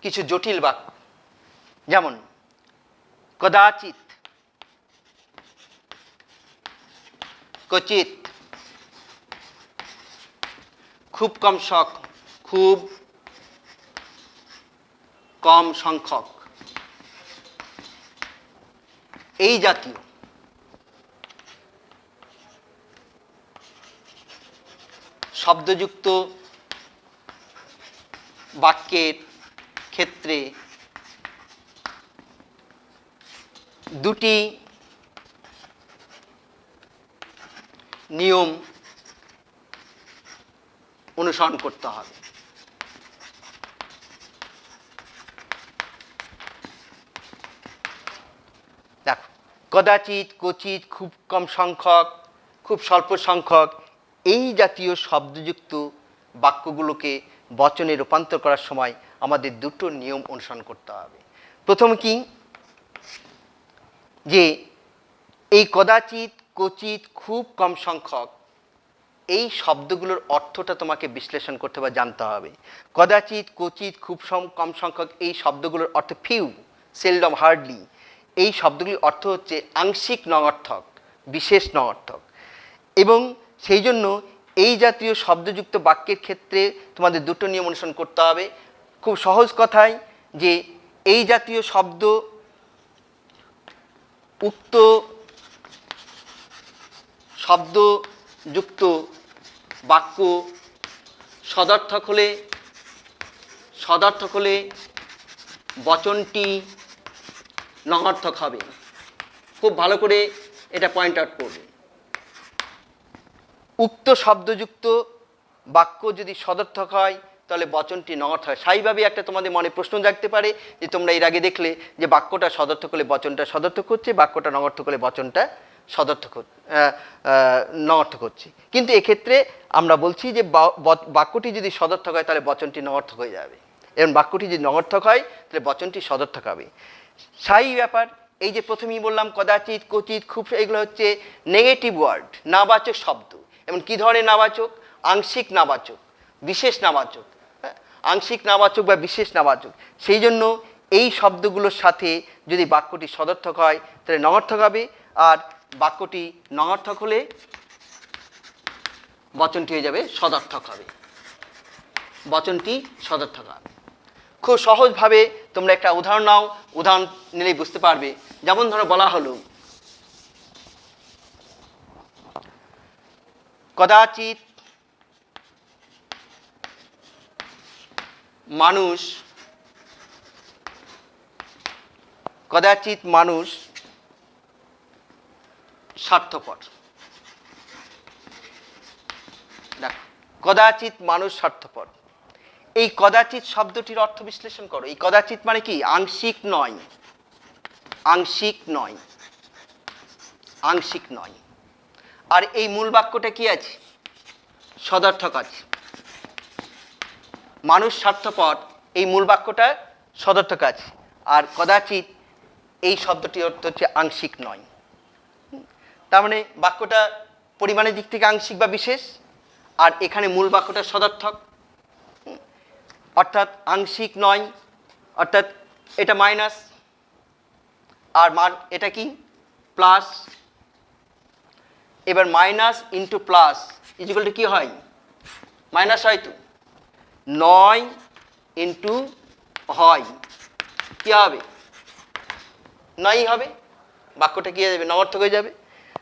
কিছু জটিল বাক্য, যেমন কদাচিৎ, ক্বচিৎ, খুব কম খুব কম সংখ্যক, এই জাতীয় শব্দযুক্ত বাক্যের ক্ষেত্রে দুটি নিয়ম অনুসরণ করতে হবে। দেখো, কদাচিৎ, ক্বচিৎ, খুব কম সংখ্যক, খুব স্বল্প সংখ্যক, এই জাতীয় শব্দযুক্ত বাক্যগুলোকে বচনে রূপান্তর করার সময় আমাদের দুটো নিয়ম অনুসরণ করতে হবে। প্রথম কি? যে এই কদাচিৎ, ক্বচিৎ, খুব কম সংখ্যক, এই শব্দগুলোর অর্থটা তোমাকে বিশ্লেষণ করতে বা জানতে হবে। কদাচিৎ, ক্বচিৎ, খুব কম সংখ্যক, এই শব্দগুলোর অর্থ ফিউ, সেলডম, হার্ডলি। এই শব্দগুলির অর্থ হচ্ছে আংশিক নঅর্থক, বিশেষ নঅর্থক। এবং সেই জন্য এই জাতীয় শব্দযুক্ত বাক্যের ক্ষেত্রে তোমাদের দুটো নিয়ম অনুসরণ করতে হবে। খুব সহজ কথায়, যে এই জাতীয় শব্দ উক্ত শব্দযুক্ত বাক্য সদর্থক হলে বচনটি নঅর্থক হবে। খুব ভালো করে এটা পয়েন্ট আউট করবে। উক্ত শব্দযুক্ত বাক্য যদি সদর্থক হয় তাহলে বচনটি নঅর্থক হয়। স্বাভাবিকভাবে একটা তোমাদের মনে প্রশ্ন জাগতে পারে যে তোমরা এর আগে দেখলে যে বাক্যটা সদর্থক হলে বচনটা সদর্থক হচ্ছে, বাক্যটা নঅর্থক হলে বচনটা নঅর্থক হচ্ছে। কিন্তু এক্ষেত্রে আমরা বলছি যে বাক্যটি যদি সদর্থক হয় তাহলে বচনটি নঅর্থক হয়ে যাবে, এবং বাক্যটি যদি নঅর্থক হয় তাহলে বচনটি সদর্থক হবে। স্বাভাবিক ব্যাপার। এই যে প্রথমেই বললাম কদাচিৎ, ক্বচিৎ, খুব, এগুলো হচ্ছে নেগেটিভ ওয়ার্ড, নাবাচক শব্দ। এমন কী ধরনের নাবাচক? আংশিক নাবাচক, বিশেষ নাবাচক, আংশিক নাবাচক বা বিশেষ নাবাচক। সেই জন্য এই শব্দগুলোর সাথে যদি বাক্যটি সদর্থক হয় তাহলে নঅর্থক হবে, আর বাক্যটি নঅর্থক হলে বচনটি হয়ে যাবে সদর্থক হবে, বচনটি সদর্থক হবে। খুব সহজভাবে তোমরা একটা উদাহরণ নাও, উদাহরণ নিলেই বুঝতে পারবে। যেমন ধরো বলা হলো কদাচিৎ মানুষ স্বার্থপর। দেখো, কদাচিৎ মানুষ স্বার্থপর। এই কদাচিৎ শব্দটির অর্থ বিশ্লেষণ করো। এই কদাচিৎ মানে কি? আংশিক নয়, আংশিক নয়, আংশিক নয়। আর এই মূল বাক্যটা কি আছে? সদর্থক আছে। মানুষ স্বার্থপর, এই মূল বাক্যটা সদর্থক আছে। আর কদাচিৎ এই শব্দটির অর্থ হচ্ছে আংশিক নয়। তার মানে বাক্যটা পরিমাণের দিক থেকে আংশিক বা বিশেষ, আর এখানে মূল বাক্যটা সদর্থক, অর্থাৎ আংশিক নয়, অর্থাৎ এটা মাইনাস, আর এটা কি? প্লাস। এবার minus into plus equal to কী হয়? মাইনাস হয় তো। 9 ইন্টু হয় কী হবে? 9ই হবে। বাক্যটা কী হয়ে যাবে? নবার্থক হয়ে যাবে।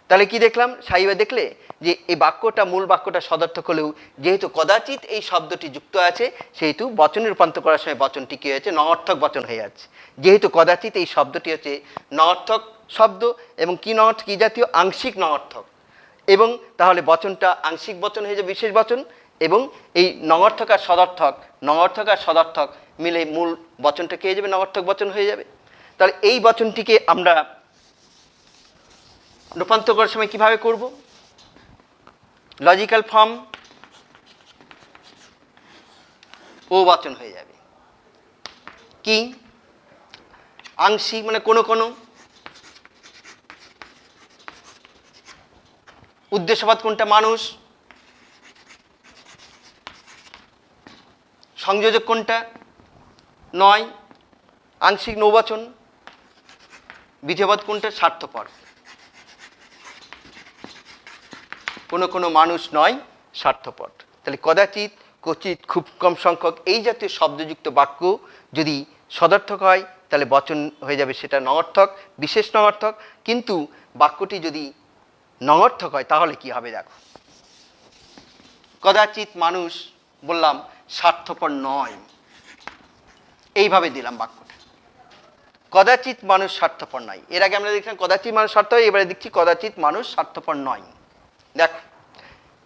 তাহলে কি দেখলাম? সাইবা দেখলে যে এই বাক্যটা মূল বাক্যটা সদর্থক হলেও যেহেতু কদাচিৎ এই শব্দটি যুক্ত আছে সেহেতু বচনে রূপান্তর করার সময় বচনটি কী হয়েছে? নঅর্থক বচন হয়ে যাচ্ছে। যেহেতু কদাচিৎ এই শব্দটি হচ্ছে নঅর্থক শব্দ এবং কি নঅর্থক, কি জাতীয়? আংশিক নঅর্থক। এবং তাহলে বচনটা আংশিক বচন হয়ে যাবে, বিশেষ বচন। এবং এই নঅর্থক আর সদর্থক মিলে মূল বচনটা কী হয়ে যাবে? নঅর্থক বচন হয়ে যাবে। তাহলে এই বচনটিকে আমরা রূপান্তর করার সময় কীভাবে করব? লজিক্যাল ফর্ম ও বচন হয়ে যাবে। কি? আংশিক মানে কোনো কোনো, উদ্দেশ্যবাদ কোনটা? মানুষ। সংযোজক কোনটা? নয়। আংশিক নৌবচন। বিধেয়বাদ কোনটা? স্বার্থপর। কোনো কোনো মানুষ নয়, স্বার্থপর। তাহলে কদাচিৎ, ক্বচিৎ, খুব কম সংখ্যক এই জাতীয় শব্দযুক্ত বাক্য যদি সদর্থক হয় তাহলে বচন হয়ে যাবে সেটা নঅর্থক, বিশেষ নঅর্থক। কিন্তু বাক্যটি যদি নঅর্থক হয় তাহলে কি হবে? দেখো, কদাচিৎ মানুষ বললাম স্বার্থপর নয়, এইভাবে দিলাম বাক্যটা। কদাচিৎ মানুষ স্বার্থপর নয়। এর আগে আমরা দেখলাম কদাচিৎ মানুষ স্বার্থপর, এবারে দেখছি কদাচিৎ মানুষ স্বার্থপর নয়। দেখো,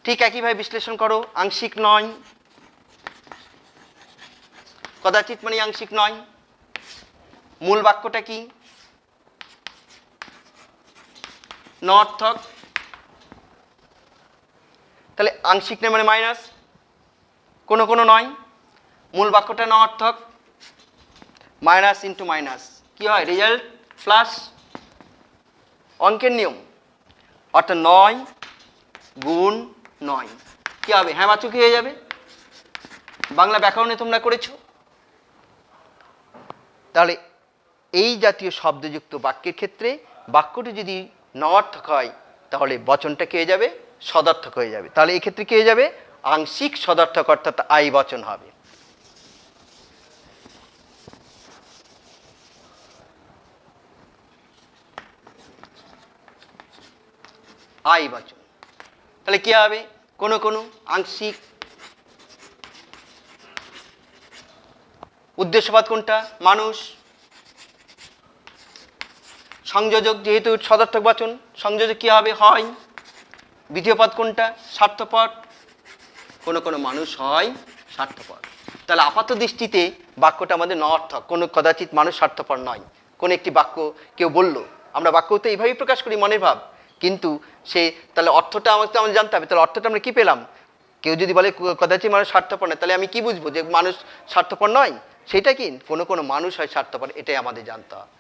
ঠিক একইভাবে বিশ্লেষণ করো। আংশিক নয়, কদাচিৎ মানে আংশিক নয়। মূল বাক্যটা কি? নঅর্থক। তাহলে আংশিক নয় মানে মাইনাস, কোনো কোনো নয়। মূল বাক্যটা নঅর্থক, মাইনাস ইন্টু মাইনাস কি হয়? Result plus. অঙ্কের নিয়ম, অর্থাৎ 9 গুণ 9 কি হবে? হ্যাঁ বাচক হয়ে যাবে। বাংলা ব্যাকরণে তোমরা করেছো। তাহলে এই জাতীয় শব্দযুক্ত বাক্যের ক্ষেত্রে বাক্যটি যদি নঅর্থক হয় তাহলে বচনটা কি হয়ে যাবে? সদর্থক হয়ে যাবে। তাহলে এই ক্ষেত্রে কি হয়ে যাবে? আংশিক সদর্থক, অর্থাৎ আই বচন হবে। আই বচন। তাহলে কি হবে? কোনো কোনো, আংশিক। উদ্দেশ্যবাদ কোনটা? মানুষ। সংযোজক যেহেতু সদর্থক বচন, সংযোজক কি হবে? হয়। বিধেয়পদ কোনটা? স্বার্থপর। কোনো কোনো মানুষ হয় স্বার্থপর। তাহলে আপাত দৃষ্টিতে বাক্যটা আমাদের নঅর্থক, কোনো কদাচিৎ মানুষ স্বার্থপর নয়। কোন একটি বাক্য কেউ বলল, আমরা বাক্য তো এইভাবেই প্রকাশ করি, মনের ভাব, কিন্তু সে তাহলে অর্থটা আমাকে জানতে হবে। তাহলে অর্থটা আমরা কি পেলাম? কেউ যদি বলে কদাচিৎ মানুষ স্বার্থপর নয়, তাহলে আমি কি বুঝবো যে মানুষ স্বার্থপর নয়? সেটা কি? কোনো কোনো মানুষ হয় স্বার্থপর, এটাই আমাদের জানতে হবে।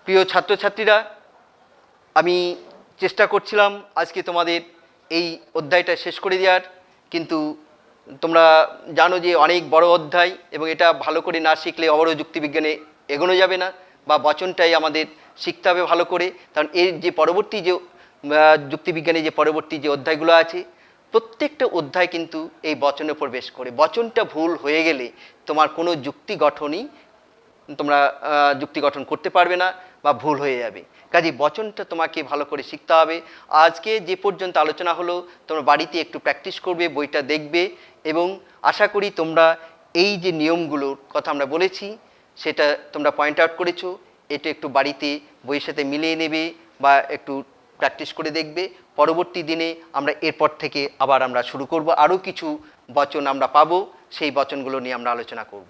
প্রিয় ছাত্রছাত্রীরা, আমি চেষ্টা করছিলাম আজকে তোমাদের এই অধ্যায়টা শেষ করে দেওয়ার, কিন্তু তোমরা জানো যে অনেক বড় অধ্যায় এবং এটা ভালো করে না শিখলে অবরোধ যুক্তিবিজ্ঞানে এগোনো যাবে না, বা বচনটাই আমাদের শিখতে হবে ভালো করে। কারণ এর যে পরবর্তী যে যুক্তিবিজ্ঞানে যে পরবর্তী যে অধ্যায়গুলো আছে, প্রত্যেকটা অধ্যায় কিন্তু এই বচনের উপর বেশ করে। বচনটা ভুল হয়ে গেলে তোমার কোনো যুক্তি গঠনই তোমরা যুক্তি গঠন করতে পারবে না বা ভুল হয়ে যাবে। কাজে বচনটা তোমাকে ভালো করে শিখতে হবে। আজকে যে পর্যন্ত আলোচনা হলো তোমরা বাড়িতে একটু প্র্যাকটিস করবে, বইটা দেখবে, এবং আশা করি তোমরা এই যে নিয়মগুলোর কথা আমরা বলেছি সেটা তোমরা পয়েন্ট আউট করেছো, এটা একটু বাড়িতে বইয়ের সাথে মিলিয়ে নেবে বা একটু প্র্যাকটিস করে দেখবে। পরবর্তী দিনে আমরা এরপর থেকে আবার আমরা শুরু করব, আরও কিছু বচন আমরা পাবো, সেই বচনগুলো নিয়ে আমরা আলোচনা করব।